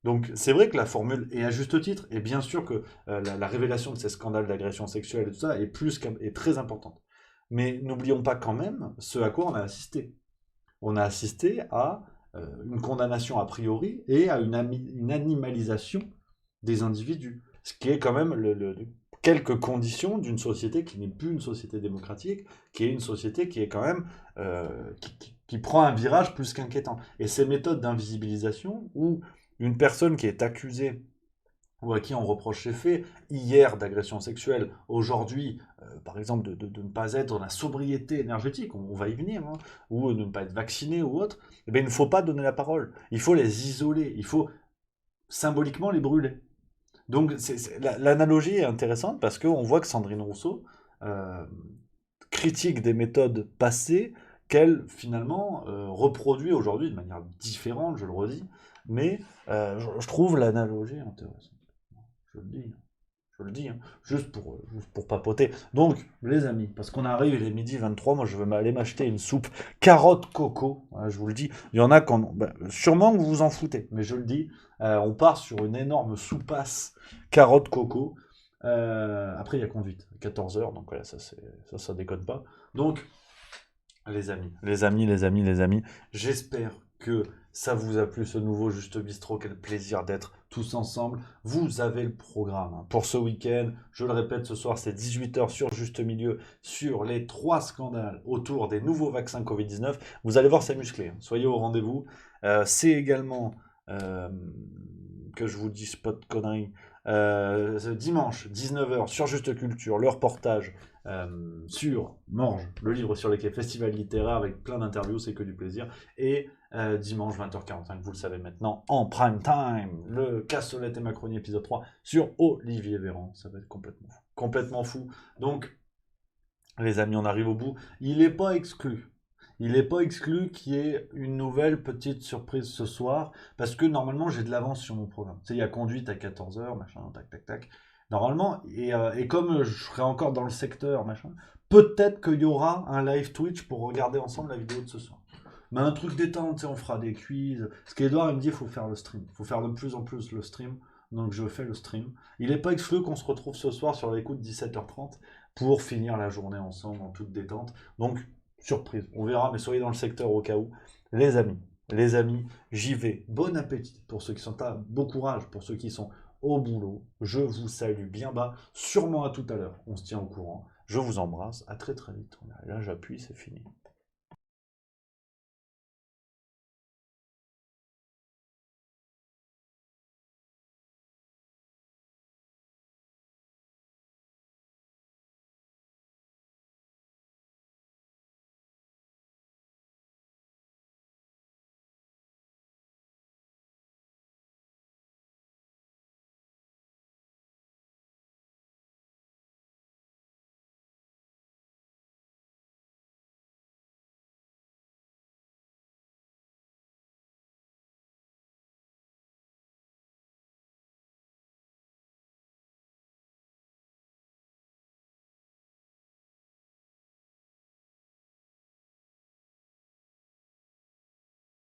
Speaker 1: Donc c'est vrai que la formule est à juste titre, et bien sûr que la révélation de ces scandales d'agression sexuelle et tout ça est très importante. Mais n'oublions pas quand même ce à quoi on a assisté. On a assisté à une condamnation a priori et à une animalisation des individus. Ce qui est quand même quelques conditions d'une société qui n'est plus une société démocratique, qui est une société qui est quand même qui prend un virage plus qu'inquiétant. Et ces méthodes d'invisibilisation, où une personne qui est accusée ou à qui on reproche ses faits, hier d'agression sexuelle, aujourd'hui, par exemple, de ne pas être dans la sobriété énergétique, on va y venir, hein, ou de ne pas être vacciné ou autre, eh bien, il ne faut pas donner la parole. Il faut les isoler, il faut symboliquement les brûler. Donc l'analogie est intéressante parce qu'on voit que Sandrine Rousseau euh, critique des méthodes passées qu'elle finalement reproduit aujourd'hui de manière différente, je le redis, mais je trouve l'analogie intéressante. Je le dis, je le dis, hein, juste pour papoter. Donc, les amis, parce qu'on arrive, il est midi 23, moi je veux aller m'acheter une soupe carotte coco, hein, je vous le dis. Il y en a qui sûrement que vous vous en foutez, mais je le dis, on part sur une énorme soupasse carotte coco. Après, il y a conduite, 14h, donc voilà, ça déconne pas. Donc, les amis, j'espère que ça vous a plu ce nouveau Juste Bistrot. Quel plaisir d'être tous ensemble. Vous avez le programme hein, pour ce week-end. Je le répète, ce soir c'est 18h sur Juste Milieu sur les 3 scandales autour des nouveaux vaccins Covid-19. Vous allez voir, c'est musclé. Hein. Soyez au rendez-vous. C'est également, que je vous dise pas de conneries, dimanche 19h sur Juste Culture, le reportage sur Morge, le livre sur les quais, festival littéraire avec plein d'interviews, c'est que du plaisir. Et dimanche 20h45, vous le savez maintenant, en prime time, le Cassolette et Macronie épisode 3 sur Olivier Véran. Ça va être complètement fou. Complètement fou. Donc, les amis, on arrive au bout. Il n'est pas exclu. Il n'est pas exclu qu'il y ait une nouvelle petite surprise ce soir, parce que normalement j'ai de l'avance sur mon programme. Tu sais, il y a conduite à 14h, machin, tac, tac, tac. Normalement, et comme je serai encore dans le secteur, machin, peut-être qu'il y aura un live Twitch pour regarder ensemble la vidéo de ce soir. Mais un truc détente, tu sais, on fera des quiz. Parce qu'Edouard, il me dit, il faut faire le stream. Il faut faire de plus en plus le stream. Donc je fais le stream. Il n'est pas exclu qu'on se retrouve ce soir sur l'écoute 17h30 pour finir la journée ensemble en toute détente. Donc, surprise, on verra, mais soyez dans le secteur au cas où. Les amis, j'y vais. Bon appétit pour ceux qui sont là. Bon courage pour ceux qui sont au boulot. Je vous salue bien bas. Sûrement à tout à l'heure. On se tient au courant. Je vous embrasse. À très très vite. Là, j'appuie, c'est fini.